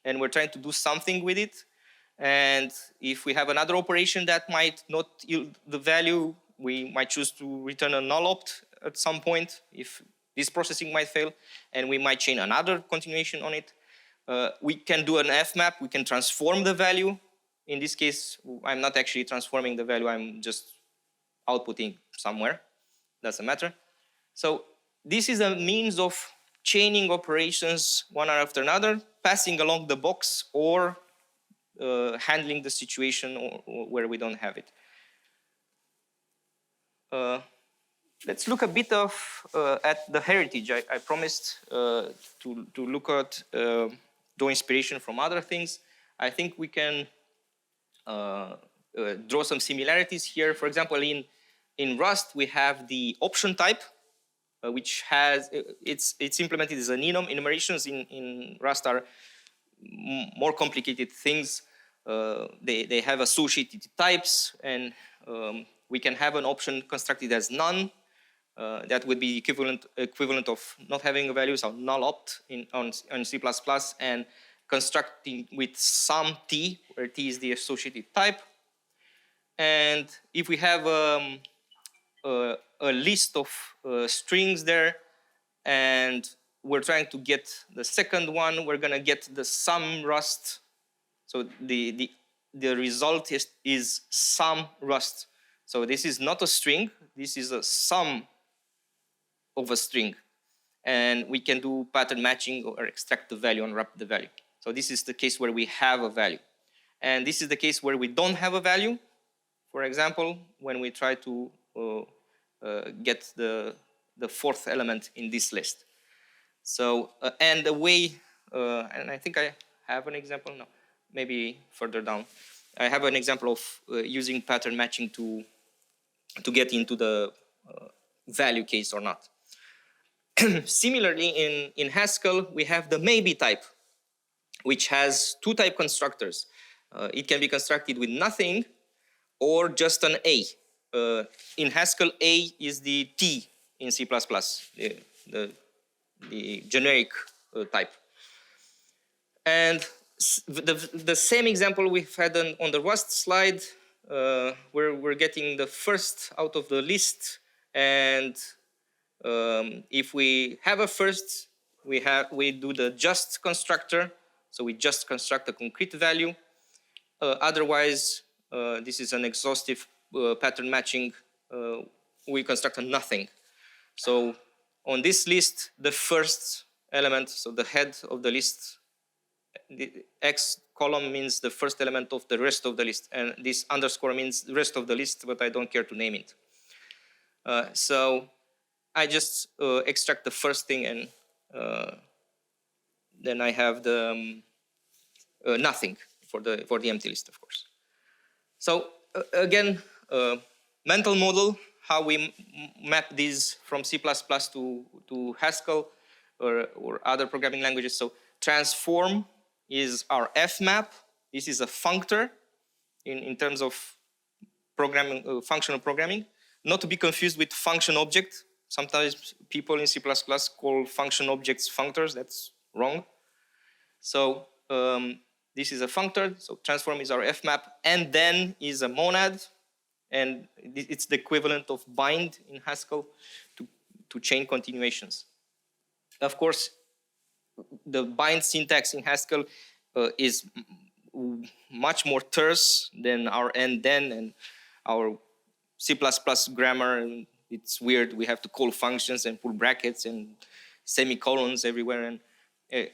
Speaker 1: and we're trying to do something with it. And if we have another operation that might not yield the value, we might choose to return a null opt at some point if this processing might fail, and we might chain another continuation on it. We can do an fmap. We can transform the value. In this case, I'm not actually transforming the value. I'm just outputting somewhere. Doesn't matter. So this is a means of chaining operations one after another, passing along the box, or handling the situation where we don't have it. Let's look a bit of at the heritage. I promised to look at draw inspiration from other things. I think we can draw some similarities here. For example, in Rust, we have the option type, which has, it's implemented as an enum. Enumerations in Rust are more complicated things. They have associated types, and we can have an option constructed as none. That would be equivalent of not having a value, so null opt on C++, and constructing with some t, where t is the associated type. And if we have a list of strings there, and we're trying to get the second one, we're going to get the sum Rust. So the result is sum Rust. So this is not a string. This is a sum of a string. And we can do pattern matching or extract the value, unwrap the value. So this is the case where we have a value. And this is the case where we don't have a value. For example, when we try to get the fourth element in this list. So, and the way, and I think I have an example, no, maybe further down. I have an example of using pattern matching to get into the value case or not. Similarly, in Haskell, we have the maybe type, which has two type constructors. It can be constructed with nothing or just an A. In Haskell, A is the T in C++, the generic type. And the same example we've had on the Rust slide, where we're getting the first out of the list, and if we have a first, we do the just constructor, so we just construct a concrete value. Otherwise, this is an exhaustive pattern matching. We construct a nothing. So on this list, the first element, so the head of the list, the X column means the first element of the rest of the list, and this underscore means the rest of the list, but I don't care to name it. So I just extract the first thing, and then I have the nothing for the empty list, of course. So again, mental model, how we map these from C++ to Haskell or other programming languages. So transform is our fmap. This is a functor in terms of programming, functional programming, not to be confused with function object. Sometimes people in C++ call function objects functors. That's wrong. So this is a functor. So transform is our fmap, and then is a monad, and it's the equivalent of bind in Haskell to chain continuations. Of course, the bind syntax in Haskell is much more terse than our and then and our C++ grammar. It's weird. We have to call functions and pull brackets and semicolons everywhere. And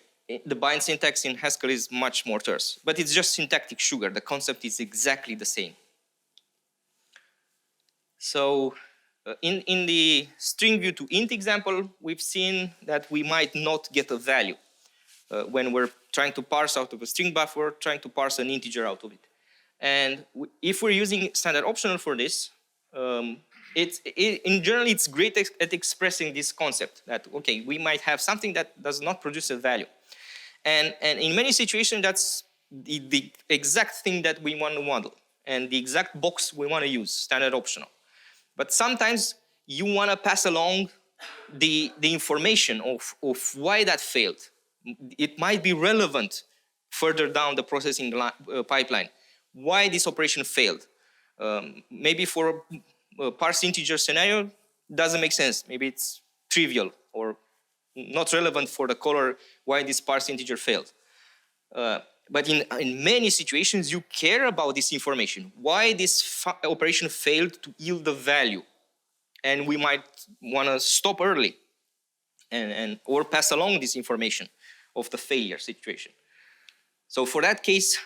Speaker 1: the bind syntax in Haskell is much more terse. But it's just syntactic sugar. The concept is exactly the same. So In the string view to int example, we've seen that we might not get a value when we're trying to parse out of a string buffer, trying to parse an integer out of it. And if we're using standard optional for this, in general, it's great at expressing this concept that, okay, we might have something that does not produce a value. And in many situations, that's the exact thing that we want to model and the exact box we want to use, standard optional. But sometimes you want to pass along the information of why that failed. It might be relevant further down the processing pipeline, why this operation failed. Maybe for a parse integer scenario, doesn't make sense. Maybe it's trivial or not relevant for the caller why this parse integer failed. But in many situations, you care about this information, why this operation failed to yield the value. And we might want to stop early or pass along this information of the failure situation. So for that case,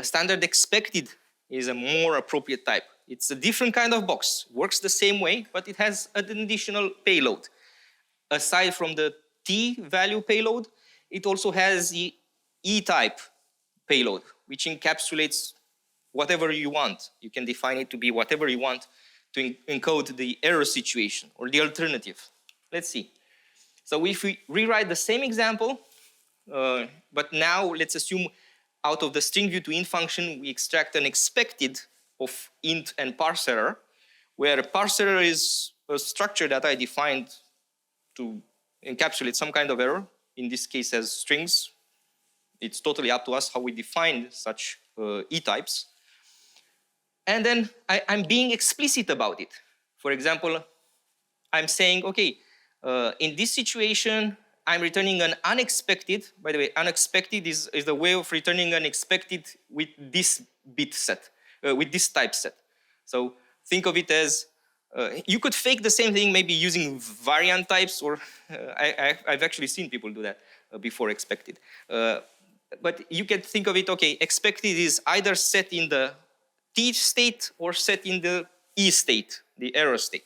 Speaker 1: standard expected is a more appropriate type. It's a different kind of box, works the same way, but it has an additional payload. Aside from the T value payload, it also has the E-type payload, which encapsulates whatever you want. You can define it to be whatever you want to encode the error situation or the alternative. Let's see. So if we rewrite the same example, but now let's assume out of the string view to int function, we extract an expected of int and parse error, where parse error is a structure that I defined to encapsulate some kind of error, in this case as strings. It's totally up to us how we define such E-types. And then I'm being explicit about it. For example, I'm saying, okay, in this situation, I'm returning an unexpected. By the way, unexpected is the way of returning an expected with this bit set, with this type set. So think of it as, you could fake the same thing maybe using variant types, or I've actually seen people do that before expected. But you can think of it, okay, expected is either set in the T state or set in the E state, the error state.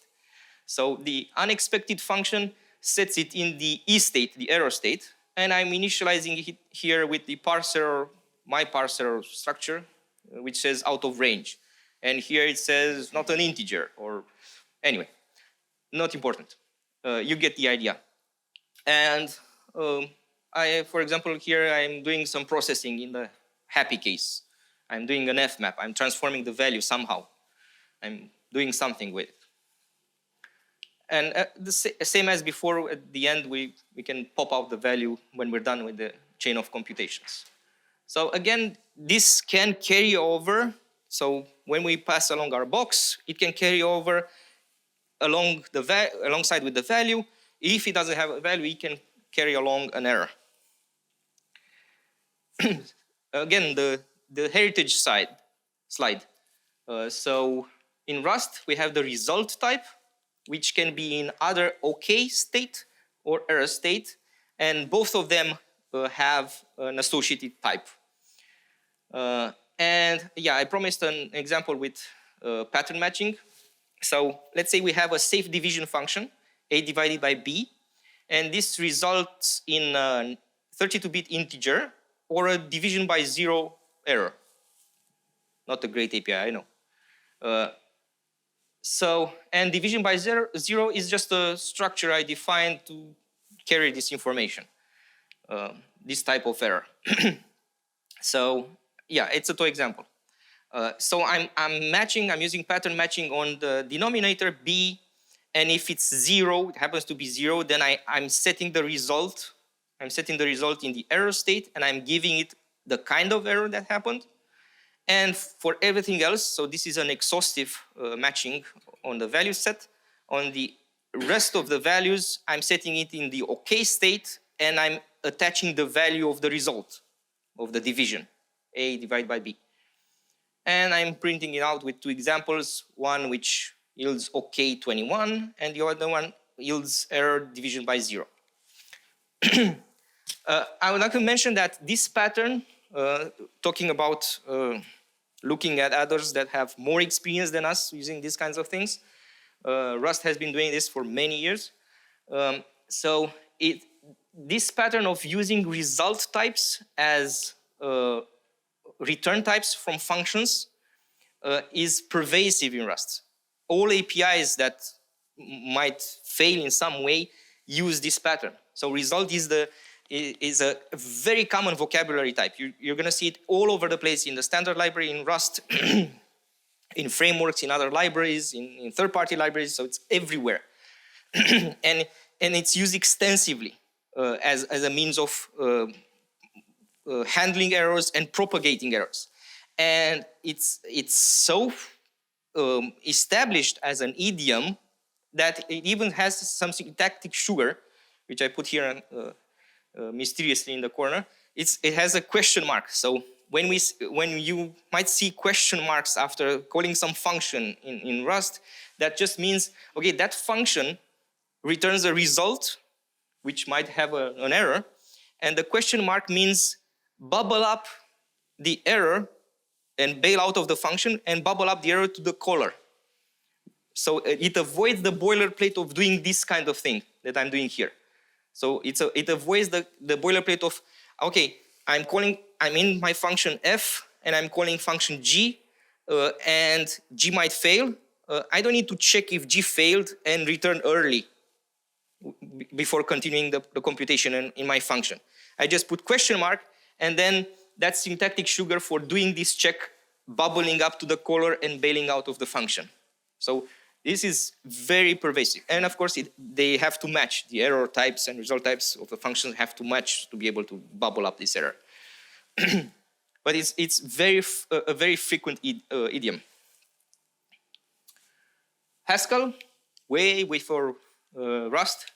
Speaker 1: So the unexpected function sets it in the E state, the error state, and I'm initializing it here with the parser, my parser structure, which says out of range. And here it says not an integer, or anyway, not important. You get the idea. And for example, here I'm doing some processing in the happy case. I'm doing an fmap. I'm transforming the value somehow. I'm doing something with it. And the same as before, at the end, we can pop out the value when we're done with the chain of computations. So again, this can carry over. So when we pass along our box, it can carry over alongside with the value. If it doesn't have a value, it can carry along an error. Again, the heritage slide. So in Rust, we have the result type, which can be in either OK state or error state, and both of them have an associated type. And yeah, I promised an example with pattern matching. So let's say we have a safe division function, A divided by B, and this results in a 32-bit integer or a division by 0 error. Not a great API, I know. And division by zero is just a structure I defined to carry this information, this type of error. So yeah, it's a toy example. So I'm using pattern matching on the denominator B, and if it's 0, it happens to be 0, then I'm setting the result. I'm setting the result in the error state, and I'm giving it the kind of error that happened. And for everything else, so this is an exhaustive matching on the value set. On the rest of the values, I'm setting it in the OK state, and I'm attaching the value of the result of the division, A divided by B. And I'm printing it out with two examples, one which yields OK 21, and the other one yields error division by 0. I would like to mention that this pattern, talking about looking at others that have more experience than us using these kinds of things, Rust has been doing this for many years. So this pattern of using result types as return types from functions is pervasive in Rust. All APIs that might fail in some way use this pattern. So result is a very common vocabulary type. You're going to see it all over the place in the standard library in Rust, in frameworks, in other libraries, in third-party libraries. So it's everywhere, and it's used extensively as a means of handling errors and propagating errors. And it's so established as an idiom that it even has some syntactic sugar, which I put here mysteriously in the corner. It has a question mark. So when you might see question marks after calling some function in Rust, that just means, okay, that function returns a result, which might have an error, and the question mark means bubble up the error and bail out of the function and bubble up the error to the caller. So it avoids the boilerplate of doing this kind of thing that I'm doing here. So it avoids the boilerplate of, okay, I'm in my function f and I'm calling function g, and g might fail. I don't need to check if g failed and return early before continuing the computation in my function. I just put question mark, and then that's syntactic sugar for doing this check, bubbling up to the caller and bailing out of the function. So this is very pervasive. And of course, they have to match. The error types and result types of the functions have to match to be able to bubble up this error. But it's a very frequent idiom. Haskell, way before Rust,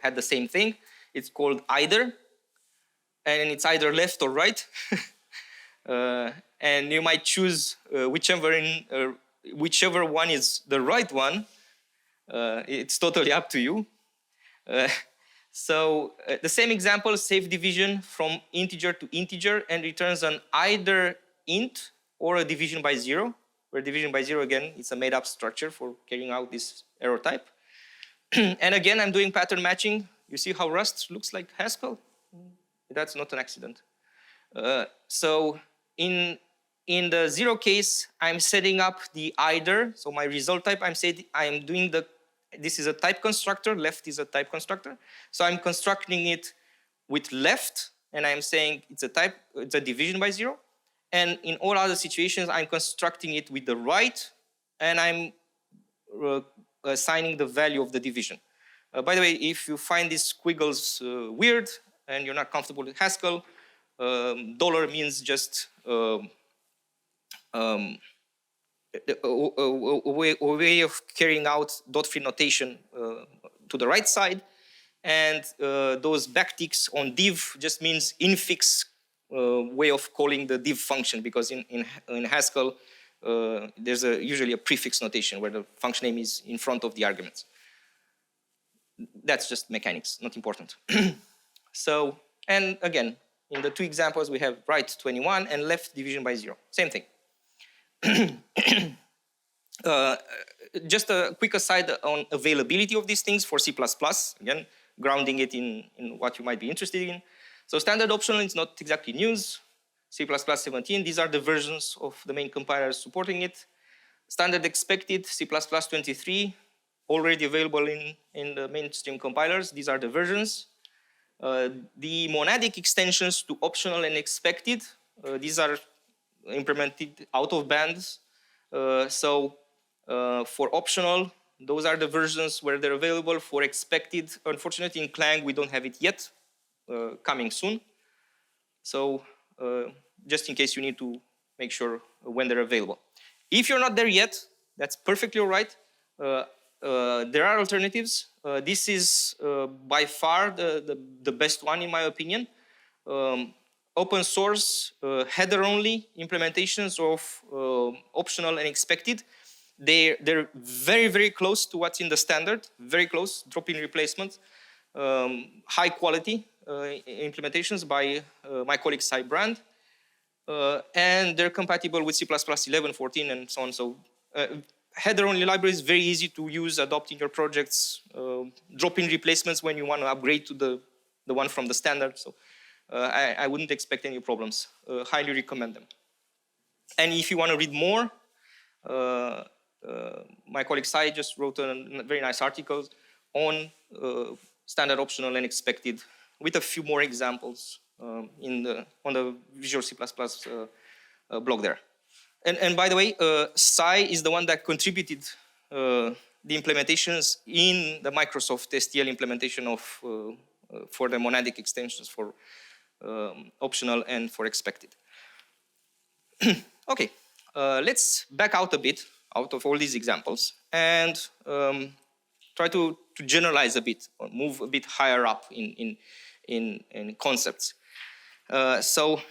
Speaker 1: had the same thing. It's called either, and it's either left or right. And you might choose whichever one is the right one. It's totally up to you. So the same example, save division from integer to integer and returns an either int or a division by zero, where division by zero, again, it's a made-up structure for carrying out this error type. And again, I'm doing pattern matching. You see how Rust looks like Haskell? That's not an accident. So in the zero case, I'm setting up the either. So my result type, I'm doing this is a type constructor, left is a type constructor. So I'm constructing it with left, and I'm saying it's a division by zero. And in all other situations, I'm constructing it with the right, and I'm assigning the value of the division. By the way, if you find these squiggles weird and you're not comfortable with Haskell, dollar means just a way of carrying out dot-free notation to the right side, and those backticks on div just means infix way of calling the div function, because in Haskell there's usually a prefix notation where the function name is in front of the arguments. That's just mechanics, not important. So, and again, in the two examples we have right 21 and left division by zero, same thing. Just a quick aside on availability of these things for C++, again, grounding it in what you might be interested in. So standard optional is not exactly news. C++ 17, these are the versions of the main compilers supporting it. Standard expected, C++ 23, already available in the mainstream compilers. These are the versions. The monadic extensions to optional and expected, these are implemented out of bands. So for optional, those are the versions where they're available. For expected, unfortunately in Clang we don't have it yet, coming soon. So just in case you need to make sure when they're available. If you're not there yet, that's perfectly all right. There are alternatives. This is by far the best one in my opinion. Open source, header-only implementations of optional and expected. They're very, very close to what's in the standard, very close, drop-in replacement, high quality implementations by my colleague Cy Brand, and they're compatible with C++, 11, 14, and so on. So header-only library is very easy to use, adopt in your projects, drop in replacements when you want to upgrade to the one from the standard. So I wouldn't expect any problems. Highly recommend them. And if you want to read more, my colleague Sai just wrote a very nice article on standard, optional, and expected, with a few more examples on the Visual C++ blog there. And by the way, Sai is the one that contributed the implementations in the Microsoft STL implementation of for the monadic extensions for optional and for expected. Okay, let's back out a bit out of all these examples and try to generalize a bit, or move a bit higher up in concepts. So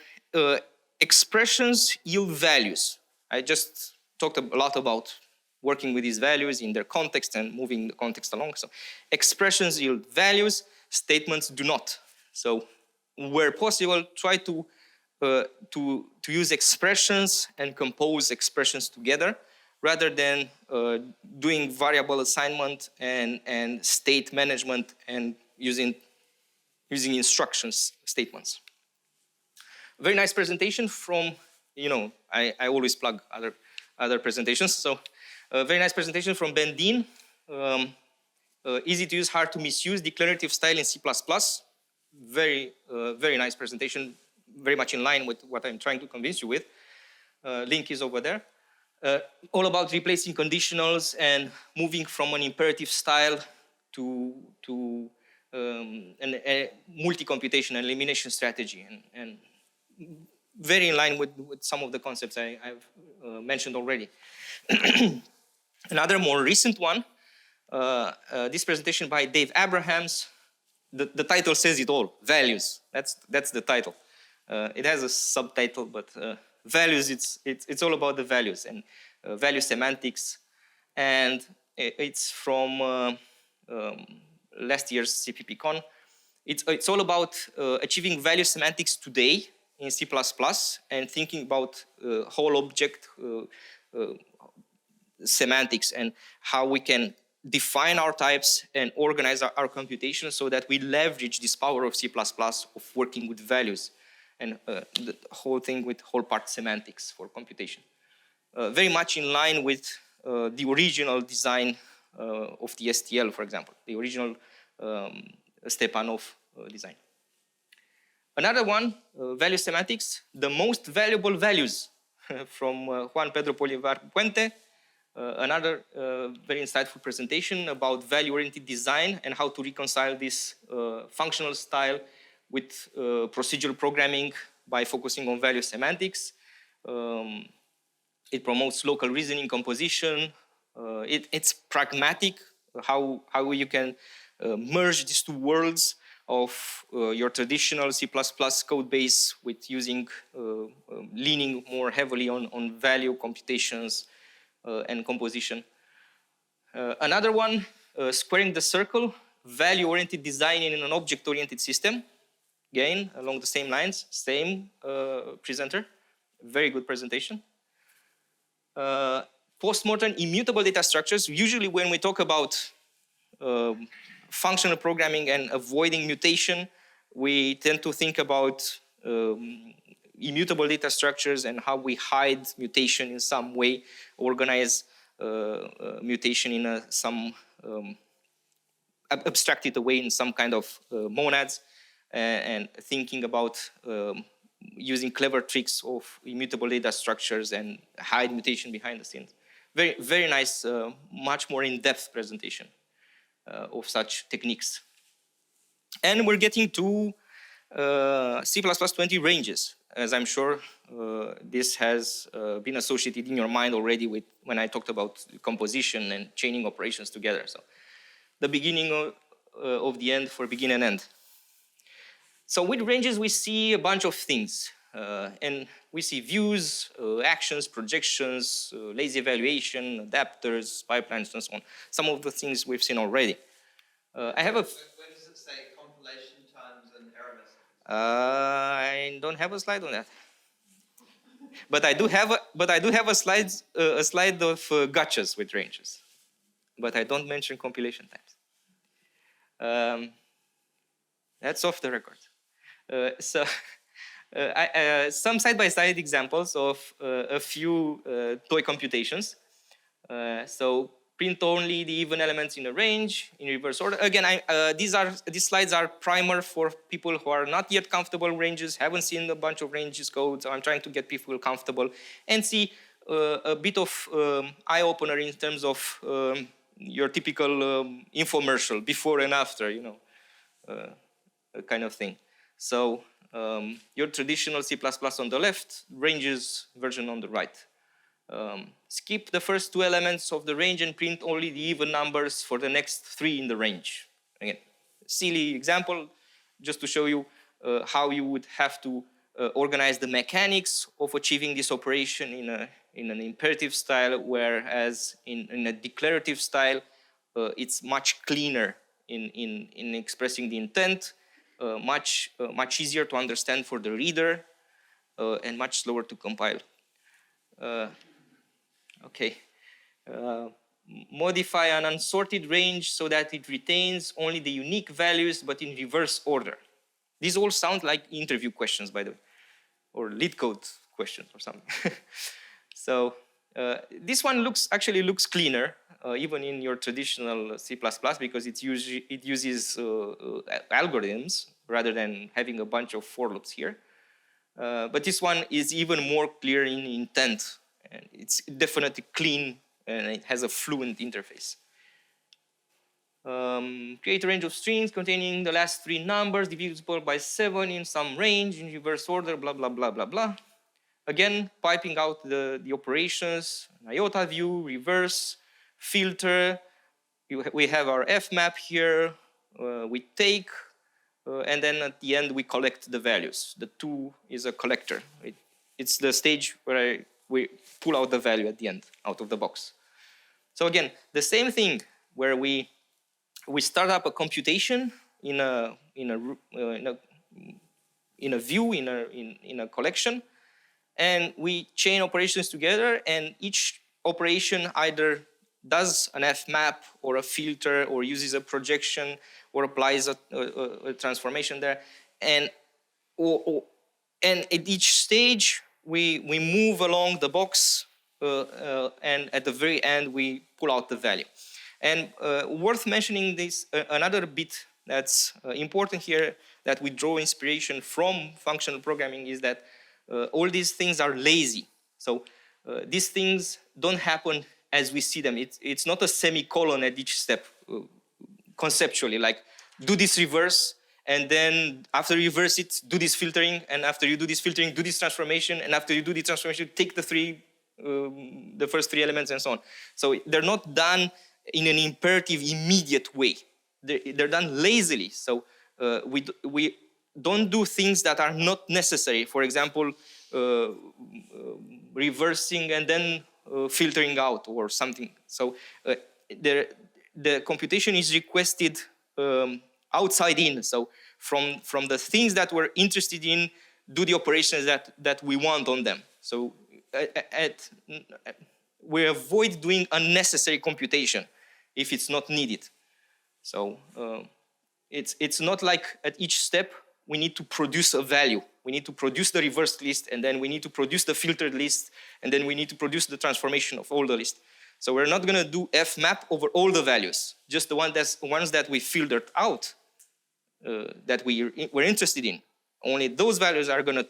Speaker 1: expressions yield values. I just talked a lot about working with these values in their context and moving the context along. So expressions yield values, statements do not. So where possible, try to use expressions and compose expressions together, rather than doing variable assignment and state management and using instructions statements. Very nice presentation from, I always plug other presentations. So a very nice presentation from Ben Dean. Easy to use, hard to misuse, declarative style in C++. Very nice presentation, very much in line with what I'm trying to convince you with. Link is over there. All about replacing conditionals and moving from an imperative style to a multi-computation and elimination strategy, and very in line with some of the concepts I've mentioned already. Another more recent one, this presentation by Dave Abrahams. The title says it all, values. That's the title. It has a subtitle, but values, it's all about the values and value semantics. And it's from last year's CPPCon. It's all about achieving value semantics today in C++ and thinking about whole object semantics and how we can define our types and organize our computation so that we leverage this power of C++ of working with values and the whole thing with whole part semantics for computation. Very much in line with the original design of the STL, for example, the original Stepanov design. Another one, value semantics, the most valuable values from Juan Pedro Polivar Puente. Another very insightful presentation about value-oriented design and how to reconcile this functional style with procedural programming by focusing on value semantics. It promotes local reasoning composition. It's pragmatic, how you can merge these two worlds of your traditional C++ code base with using, leaning more heavily on value computations and composition. Another one, squaring the circle, value-oriented design in an object-oriented system. Again, along the same lines, same presenter. Very good presentation. Postmortem immutable data structures. Usually when we talk about functional programming and avoiding mutation, we tend to think about immutable data structures and how we hide mutation in some way, organize mutation in some abstracted way in some kind of monads, and thinking about using clever tricks of immutable data structures and hide mutation behind the scenes. Very, very nice, much more in-depth presentation of such techniques. And we're getting to C++20 ranges, as I'm sure this has been associated in your mind already with when I talked about composition and chaining operations together. So the beginning of the end for begin and end. So with ranges, we see a bunch of things. And we see views, actions, projections, lazy evaluation, adapters, pipelines, and so on. Some of the things we've seen already. I have a...
Speaker 3: Where does it say compilation times and error messages?
Speaker 1: I don't have a slide on that. But I do have a slide of gotchas with ranges. But I don't mention compilation times. That's off the record. Some side-by-side examples of a few toy computations. So print only the even elements in a range in reverse order. Again, these slides are primer for people who are not yet comfortable with ranges, haven't seen a bunch of ranges codes. I'm trying to get people comfortable and see a bit of eye-opener in terms of your typical infomercial, before and after, you know, kind of thing. So your traditional C++ on the left, ranges version on the right. Skip the first two elements of the range and print only the even numbers for the next three in the range. Again, silly example, just to show you how you would have to organize the mechanics of achieving this operation in an imperative style, whereas in a declarative style, it's much cleaner in expressing the intent, much easier to understand for the reader, and much slower to compile. Okay. Modify an unsorted range so that it retains only the unique values, but in reverse order. These all sound like interview questions, by the way, or lead code questions or something. So this one actually looks cleaner, even in your traditional C++, because it uses algorithms rather than having a bunch of for loops here. But this one is even more clear in intent. And it's definitely clean, and it has a fluent interface. Create a range of strings containing the last three numbers divisible by 7 in some range in reverse order, blah, blah, blah, blah, blah. Again, piping out the operations, iota view, reverse, filter. We have our fmap here. We take, and then at the end, we collect the values. The 2 is a collector. It's the stage where we pull out the value at the end, out of the box. So again, the same thing where we start up a computation in a view, in a collection, and we chain operations together, and each operation either does an fmap or a filter or uses a projection or applies a transformation there, and at each stage we move along the box, and at the very end we pull out the value. And worth mentioning this, another bit that's important here, that we draw inspiration from functional programming, is that all these things are lazy. So these things don't happen as we see them. It's not a semicolon at each step, conceptually, like do this reverse, and then after you reverse it, do this filtering, and after you do this filtering, do this transformation, and after you do the transformation, take the first three elements and so on. So they're not done in an imperative, immediate way. They're done lazily. So we don't do things that are not necessary. For example, reversing and then filtering out or something. So the computation is requested outside in. So from the things that we're interested in, do the operations that we want on them. So we avoid doing unnecessary computation if it's not needed. So it's not like at each step we need to produce a value. We need to produce the reversed list, and then we need to produce the filtered list, and then we need to produce the transformation of all the list. So we're not going to do fmap over all the values, just the ones that we filtered out, that we're interested in. Only those values are going to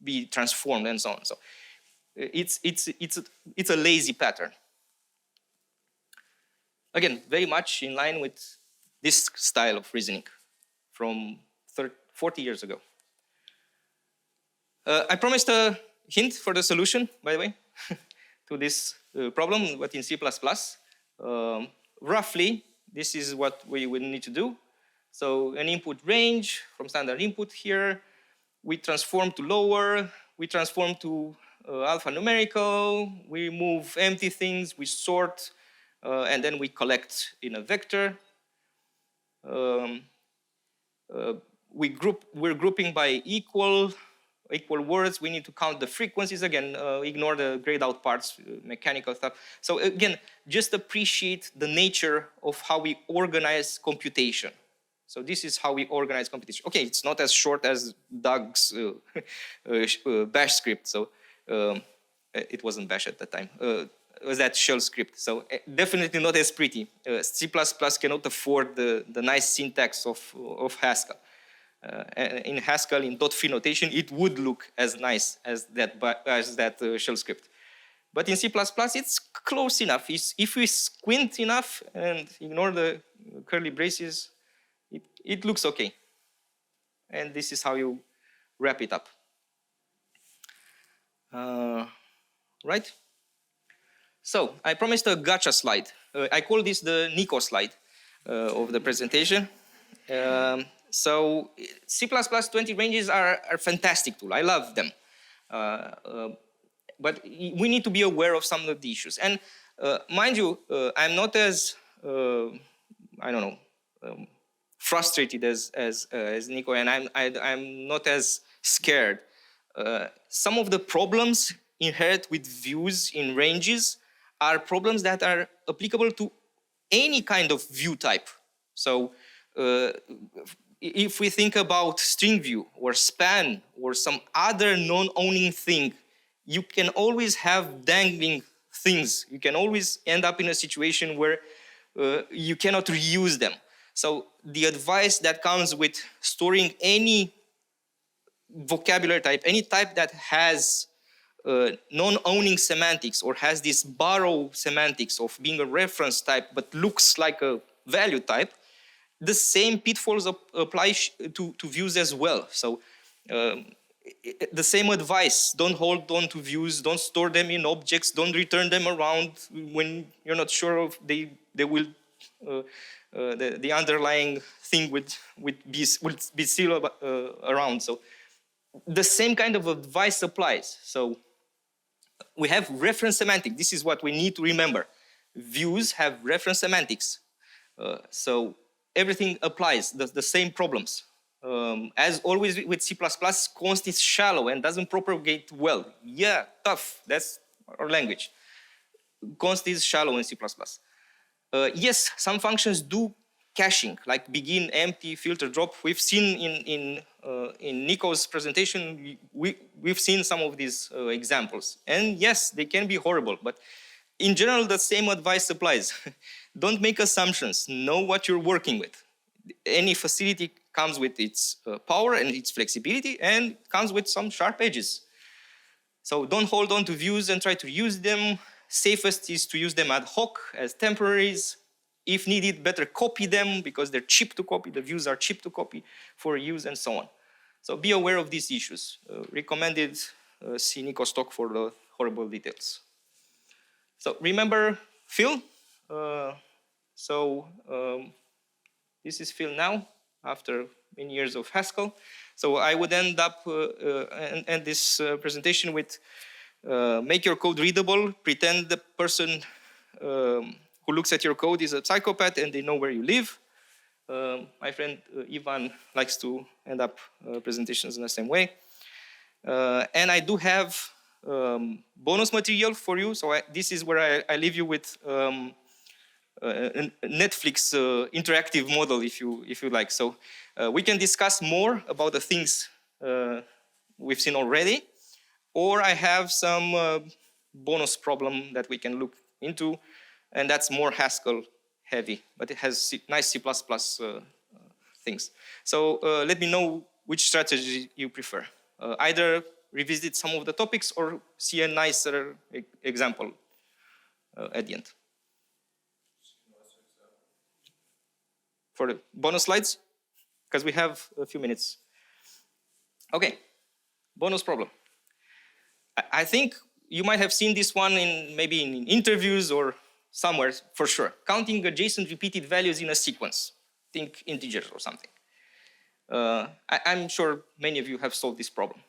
Speaker 1: be transformed and so on. So it's a lazy pattern. Again, very much in line with this style of reasoning from 40 years ago. I promised a hint for the solution, by the way, to this problem, but in C++. Roughly, this is what we would need to do. So an input range from standard input here. We transform to lower. We transform to alphanumerical. We move empty things. We sort. And then we collect in a vector. We're grouping by equal equal words. We need to count the frequencies. Again, ignore the grayed out parts, mechanical stuff. So again, just appreciate the nature of how we organize computation. So this is how we organize computation. Okay, it's not as short as Doug's bash script. So it wasn't bash at that time. It was that shell script. So definitely not as pretty. C++ cannot afford the nice syntax of Haskell. In Haskell, in .free notation, it would look as nice as that shell script. But in C++, it's close enough. If we squint enough and ignore the curly braces, it looks okay. And this is how you wrap it up. Right? So I promised a gotcha slide. I call this the Nico slide of the presentation. So C++ 20 ranges are a fantastic tool. I love them. But we need to be aware of some of the issues. And mind you, I'm not as, I don't know, frustrated as Nico, and I'm not as scared. Some of the problems inherent with views in ranges are problems that are applicable to any kind of view type. So if we think about string view or span or some other non-owning thing, you can always have dangling things. You can always end up in a situation where you cannot reuse them. So the advice that comes with storing any vocabulary type, any type that has non-owning semantics or has this borrow semantics of being a reference type but looks like a value type, the same pitfalls apply to views as well. So the same advice: don't hold on to views, don't store them in objects, don't return them around when you're not sure of they will the underlying thing will be still around. So the same kind of advice applies. So we have reference semantics. This is what we need to remember. Views have reference semantics. So everything applies, the same problems. As always with C++, const is shallow and doesn't propagate well. Yeah, tough, that's our language. Const is shallow in C++. Yes, some functions do caching, like begin, empty, filter, drop. We've seen in Nico's presentation, we've seen some of these examples. And yes, they can be horrible, but in general, the same advice applies. Don't make assumptions, know what you're working with. Any facility comes with its power and its flexibility and comes with some sharp edges. So don't hold on to views and try to use them. Safest is to use them ad hoc as temporaries. If needed, better copy them because they're cheap to copy. The views are cheap to copy for use and so on. So be aware of these issues. Recommended see Nico's talk for the horrible details. So remember Phil? This is Phil now after many years of Haskell. So I would end up end this presentation with make your code readable, pretend the person who looks at your code is a psychopath and they know where you live. My friend Ivan likes to end up presentations in the same way. And I do have bonus material for you. So this is where I leave you with a Netflix interactive model, if you like. So we can discuss more about the things we've seen already, or I have some bonus problem that we can look into, and that's more Haskell heavy, but it has nice C++ things. So let me know which strategy you prefer. Either revisit some of the topics or see a nicer example at the end. For the bonus slides, because we have a few minutes. Okay, bonus problem. I think you might have seen this one maybe in interviews or somewhere for sure. Counting adjacent repeated values in a sequence. Think integers or something. I'm sure many of you have solved this problem.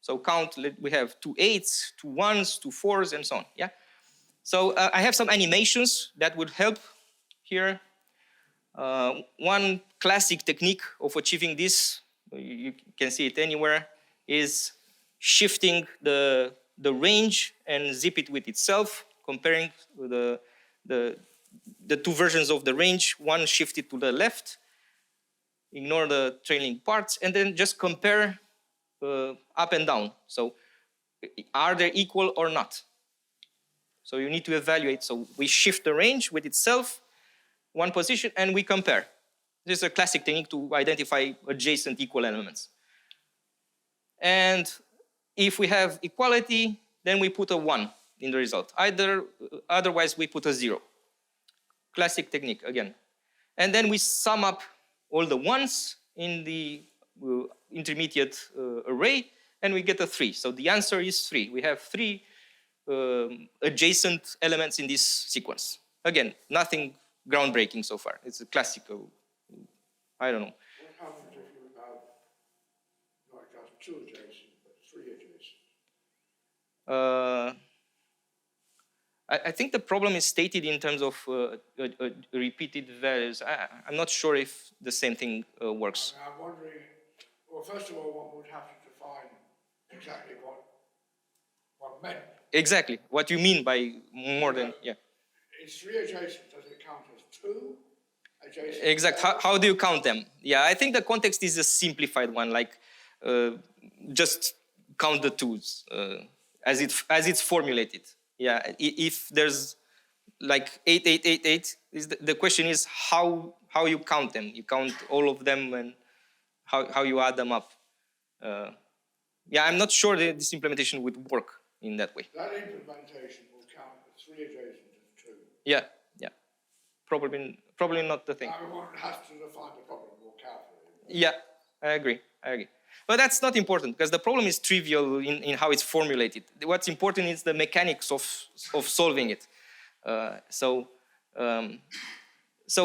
Speaker 1: So count, we have 2 8s, 2 1s, 2 4s, and so on, yeah? So I have some animations that would help here. One classic technique of achieving this, you can see it anywhere, is shifting the range and zip it with itself, comparing the two versions of the range, one shifted to the left, ignore the trailing parts, and then just compare up and down. So are they equal or not? So you need to evaluate. So we shift the range with itself, one position, and we compare. This is a classic technique to identify adjacent equal elements. And if we have equality, then we put a 1 in the result. Otherwise, we put a 0. Classic technique again. And then we sum up all the 1s in the intermediate array, and we get a 3. So the answer is 3. We have 3 adjacent elements in this sequence. Again, nothing groundbreaking so far. It's a classical, I don't know.
Speaker 3: What happens if you have not just 2 adjacent, but 3 adjacent?
Speaker 1: I think the problem is stated in terms of repeated values. I'm not sure if the same thing works.
Speaker 3: I'm wondering, well, first of all, one would have to define exactly what meant.
Speaker 1: Exactly, what you mean by more than, yeah.
Speaker 3: Is 3 adjacent, does it count as 2 adjacent?
Speaker 1: Exactly, how do you count them? Yeah, I think the context is a simplified one, like just count the 2s as it's formulated. Yeah, if there's like 8, 8, 8, 8, the question is how you count them. You count all of them and how you add them up. Yeah, I'm not sure that this implementation would work in that way.
Speaker 3: That implementation will count as 3 adjacent as 2.
Speaker 1: Yeah. Probably not the thing.
Speaker 3: One has to define the problem more carefully.
Speaker 1: Yeah, I agree. But that's not important because the problem is trivial in how it's formulated. What's important is the mechanics of solving it. So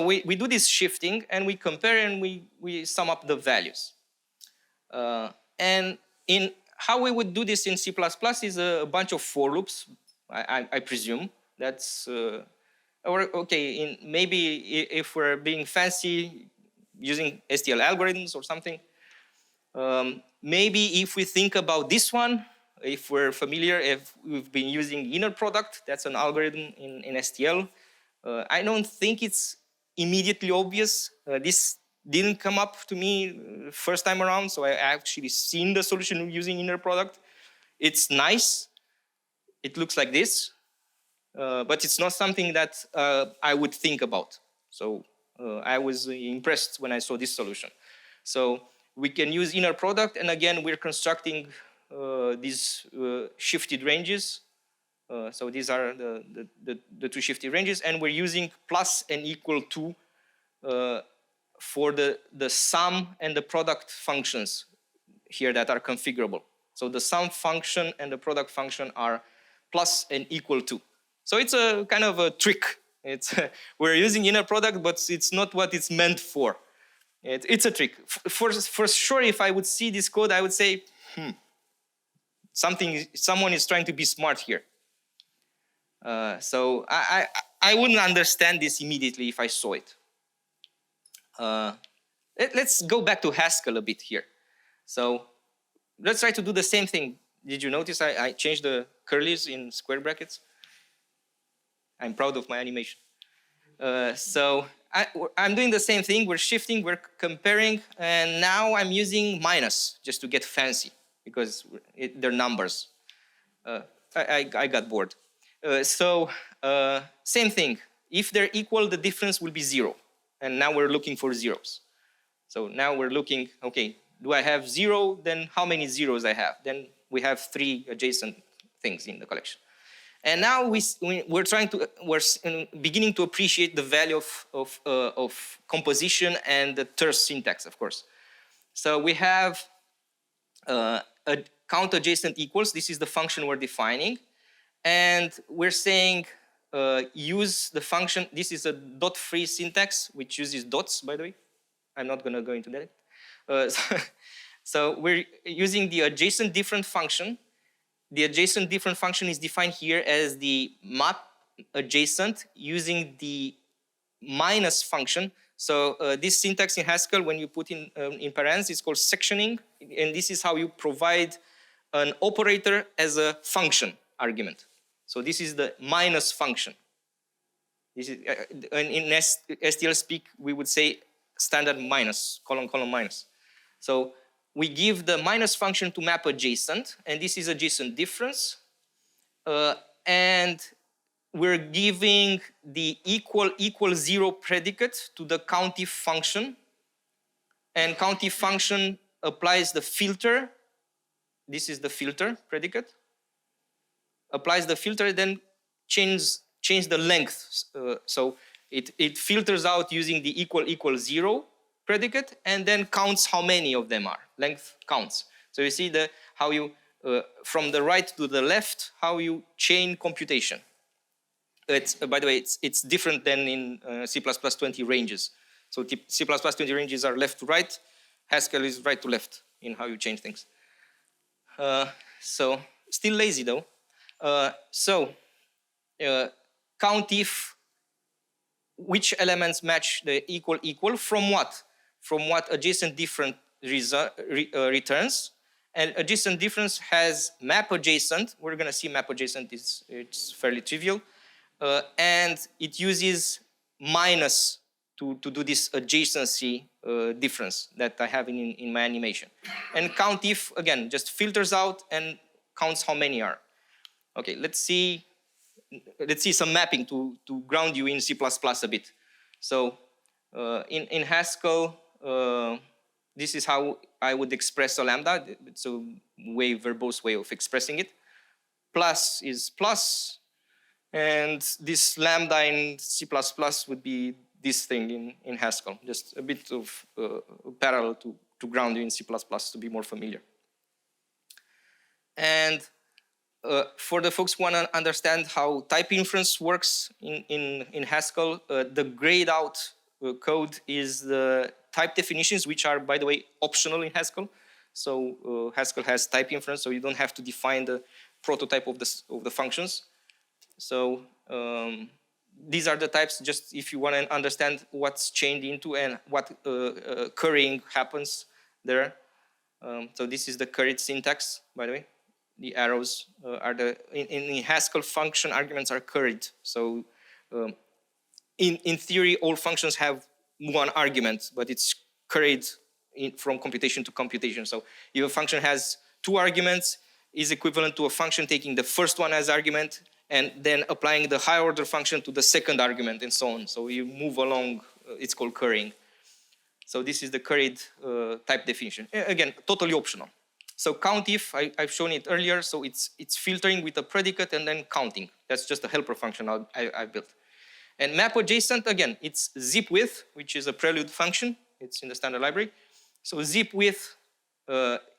Speaker 1: we do this shifting and we compare and we sum up the values. And in how we would do this in C++ is a bunch of for loops, I presume. That's or okay. Maybe if we're being fancy, using STL algorithms or something. Maybe if we think about this one, if we're familiar, if we've been using inner product, that's an algorithm in STL. I don't think it's immediately obvious. This didn't come up to me first time around, so I actually seen the solution using inner product. It's nice. It looks like this, but it's not something that I would think about. So I was impressed when I saw this solution. So we can use inner product, and again, we're constructing these shifted ranges. So these are the 2 shifted ranges, and we're using plus and equal to for the sum and the product functions here that are configurable. So the sum function and the product function are plus and equal to. So it's a kind of a trick. We're using inner product, but it's not what it's meant for. It's a trick. For sure, if I would see this code, I would say, someone is trying to be smart here. So I wouldn't understand this immediately if I saw it. Let's go back to Haskell a bit here. So let's try to do the same thing. Did you notice I changed the curlies in square brackets? I'm proud of my animation. So I'm doing the same thing. We're shifting, we're comparing, and now I'm using minus just to get fancy because they're numbers. I got bored. Same thing. If they're equal, the difference will be 0. And now we're looking for zeros. So now we're looking, okay, do I have 0? Then how many zeros I have? Then we have 3 adjacent things in the collection. And now we're beginning to appreciate the value of composition and the terse syntax, of course. So we have a count adjacent equals. This is the function we're defining. And we're saying use the function. This is a dot-free syntax, which uses dots, by the way. I'm not going to go into that. So we're using the adjacent different function. The adjacent different function is defined here as the map adjacent using the minus function. So this syntax in Haskell, when you put in parentheses, it's called sectioning. And this is how you provide an operator as a function argument. So this is the minus function. This is, in STL speak, we would say standard minus, colon, minus. So we give the minus function to map adjacent, and this is adjacent difference. And we're giving the equal 0 predicate to the countif function. And countif function applies the filter. This is the filter predicate. Applies the filter, then change the length. So it filters out using the equal 0 predicate, and then counts how many of them are. Length counts. So you see how you, from the right to the left, how you chain computation. By the way, it's different than in C++20 ranges. So C++20 ranges are left to right. Haskell is right to left in how you change things. So still lazy though. Countif, which elements match the equal from what? From what adjacent different returns. And adjacent difference has map adjacent. We're going to see map adjacent, it's fairly trivial. And it uses minus to do this adjacency difference that I have in my animation. And countif, again, just filters out and counts how many are. Okay, let's see some mapping to ground you in C++ a bit. So in Haskell, this is how I would express a lambda. It's a verbose way of expressing it. Plus is plus, and this lambda in C++ would be this thing in Haskell. Just a bit of parallel to ground you in C++ to be more familiar. And for the folks who want to understand how type inference works in Haskell, the grayed out code is the type definitions, which are, by the way, optional in Haskell. So Haskell has type inference, so you don't have to define the prototype of the functions. So these are the types, just if you want to understand what's chained into and what currying happens there. So this is the curried syntax, by the way. The arrows are in Haskell, function arguments are curried. So in theory, all functions have one argument, but it's curried from computation to computation. So if a function has 2 arguments, is equivalent to a function taking the first one as argument and then applying the higher order function to the second argument and so on. So you move along, it's called currying. So this is the curried type definition. Again, totally optional. So countif, I've shown it earlier, so it's filtering with a predicate and then counting. That's just a helper function I built. And map adjacent, again, it's zip with, which is a prelude function. It's in the standard library. So zip with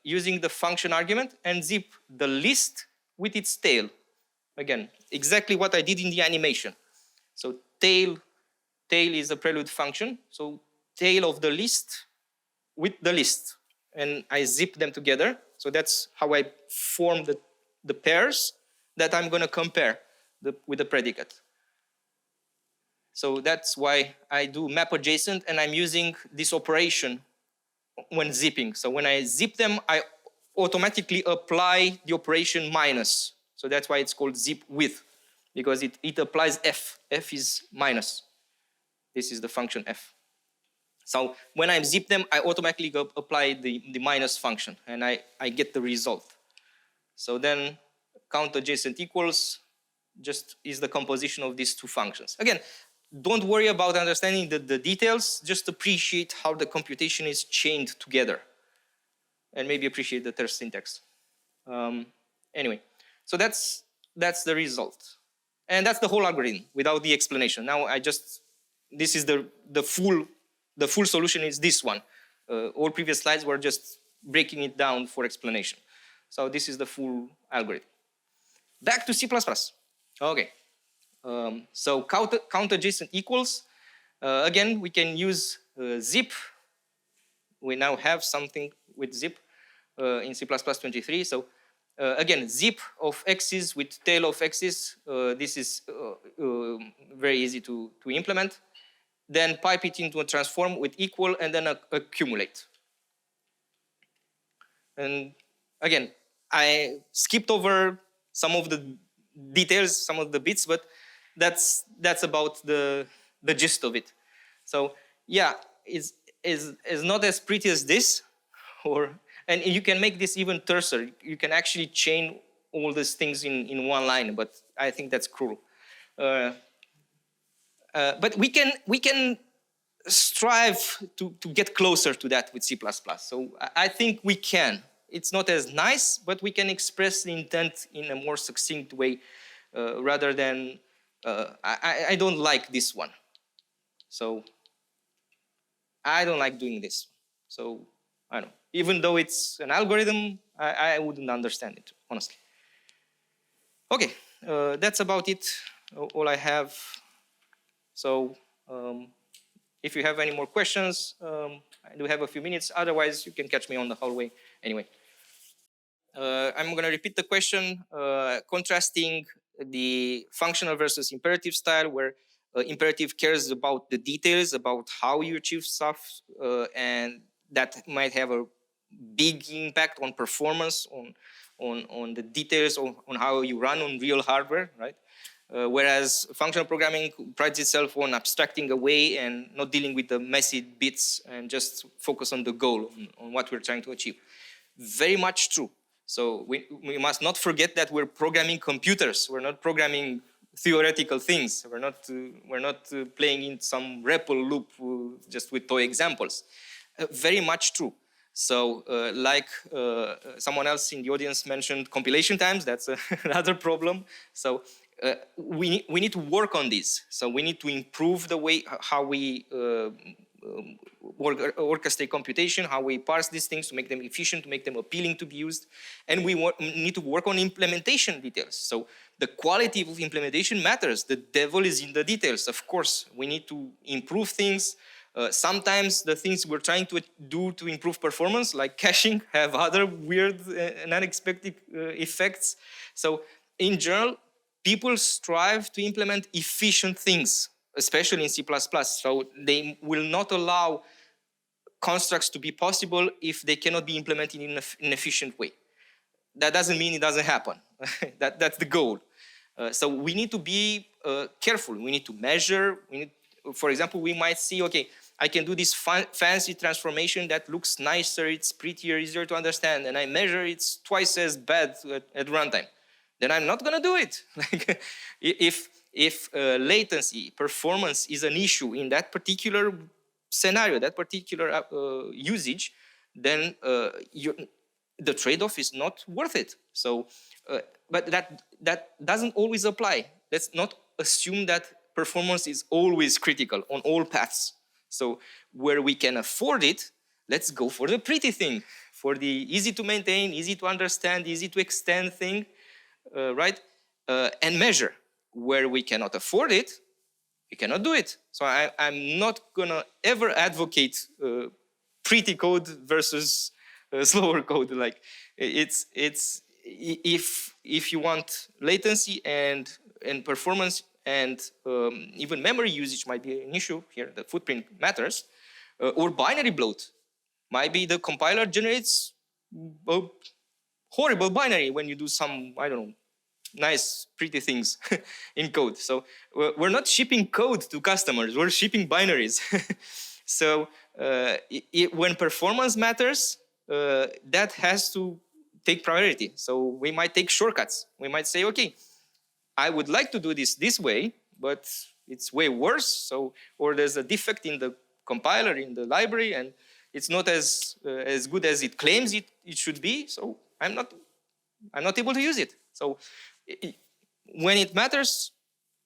Speaker 1: using the function argument and zip the list with its tail. Again, exactly what I did in the animation. So tail is a prelude function. So tail of the list with the list. And I zip them together. So that's how I form the pairs that I'm going to compare with the predicate. So that's why I do map adjacent, and I'm using this operation when zipping. So when I zip them, I automatically apply the operation minus. So that's why it's called zip with, because it applies f. F is minus. This is the function f. So when I zip them, I automatically apply the minus function, and I get the result. So then count adjacent equals just is the composition of these 2 functions. Again, don't worry about understanding the details, just appreciate how the computation is chained together, and maybe appreciate the terse syntax. Anyway, so that's the result. And that's the whole algorithm without the explanation. Now this is the full solution is this one. All previous slides were just breaking it down for explanation. So this is the full algorithm. Back to C++. Okay. So count adjacent equals. Again, we can use zip. We now have something with zip in C++23. So again, zip of x's with tail of x's. This is very easy to implement. Then pipe it into a transform with equal and then accumulate. And again, I skipped over some of the details, some of the bits, but that's about the gist of it. So yeah, is not as pretty as this, and you can make this even terser. You can actually chain all these things in one line, but I think that's cruel. But we can strive to get closer to that with C++. So I think we can. It's not as nice, but we can express the intent in a more succinct way rather than, I don't like this one. So I don't like doing this. So I don't know. Even though it's an algorithm, I wouldn't understand it, honestly. Okay, that's about it, all I have. So if you have any more questions, I do have a few minutes. Otherwise, you can catch me on the hallway anyway. I'm going to repeat the question, contrasting the functional versus imperative style, where imperative cares about the details, about how you achieve stuff, and that might have a big impact on performance, on the details, on how you run on real hardware, right? Whereas functional programming prides itself on abstracting away and not dealing with the messy bits and just focus on the goal, on what we're trying to achieve. Very much true. So we must not forget that we're programming computers. We're not programming theoretical things. We're not playing in some REPL loop just with toy examples. Very much true. So like someone else in the audience mentioned compilation times, that's another problem. So we need to work on this. So we need to improve the way how we orchestrate computation, how we parse these things to make them efficient, to make them appealing to be used. And we need to work on implementation details. So the quality of implementation matters. The devil is in the details. Of course, we need to improve things. Sometimes the things we're trying to do to improve performance, like caching, have other weird and unexpected effects. So in general, people strive to implement efficient things, especially in C++. So they will not allow constructs to be possible if they cannot be implemented in an efficient way. That doesn't mean it doesn't happen. That's the goal. So we need to be careful. We need to measure. For example, we might see, okay, I can do this fancy transformation that looks nicer, it's prettier, easier to understand, and I measure it's twice as bad at runtime. Then I'm not going to do it. If latency, performance is an issue in that particular scenario, that particular usage, then the trade-off is not worth it. So, but that doesn't always apply. Let's not assume that performance is always critical on all paths. So where we can afford it, let's go for the pretty thing, for the easy to maintain, easy to understand, easy to extend thing, right? And measure. Where we cannot afford it, we cannot do it. So I'm not gonna ever advocate pretty code versus slower code. Like it's if you want latency and performance and even memory usage might be an issue here. The footprint matters, or binary bloat. Might be the compiler generates a horrible binary when you do some, I don't know, nice, pretty things in code. So we're not shipping code to customers, we're shipping binaries. So when performance matters, that has to take priority. So we might take shortcuts. We might say, okay, I would like to do this way, but it's way worse. So, or there's a defect in the compiler, in the library, and it's not as good as it claims it should be. So I'm not able to use it. So when it matters,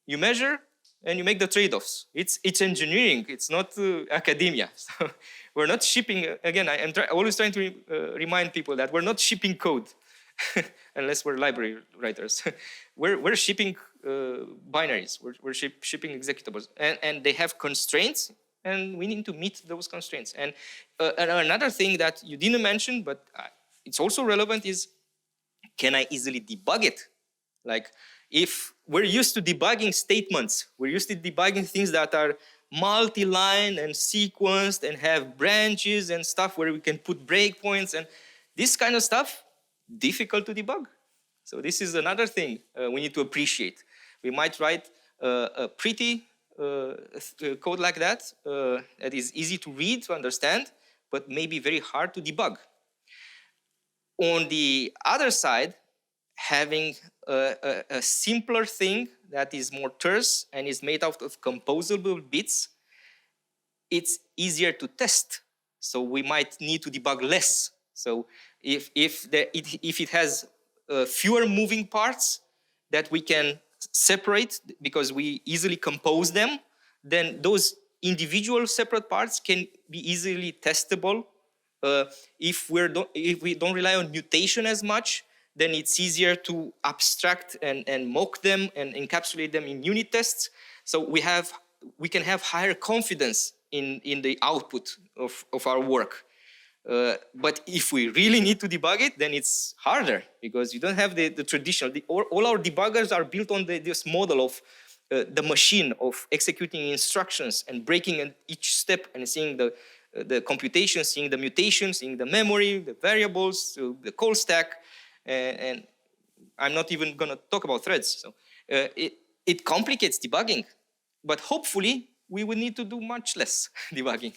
Speaker 1: you measure and you make the trade-offs. It's engineering. It's not academia. So we're not shipping. Again, I'm always trying to remind people that we're not shipping code, unless we're library writers. we're shipping binaries. We're shipping executables, and they have constraints, and we need to meet those constraints. And another thing that you didn't mention, but it's also relevant, is can I easily debug it? Like, if we're used to debugging statements, we're used to debugging things that are multi-line and sequenced and have branches and stuff where we can put breakpoints and this kind of stuff, difficult to debug. So this is another thing we need to appreciate. We might write a pretty code like that that is easy to read, to understand, but maybe very hard to debug. On the other side, having a simpler thing that is more terse and is made out of composable bits, it's easier to test. So we might need to debug less. So if it has fewer moving parts that we can separate because we easily compose them, then those individual separate parts can be easily testable. If we don't rely on mutation as much, then it's easier to abstract and mock them and encapsulate them in unit tests. So we can have higher confidence in the output of our work. But if we really need to debug it, then it's harder because you don't have the traditional. All our debuggers are built on this model of the machine, of executing instructions and breaking each step and seeing the computation, seeing the mutation, seeing the memory, the variables, the call stack, and I'm not even going to talk about threads. So it complicates debugging, but hopefully we will need to do much less debugging.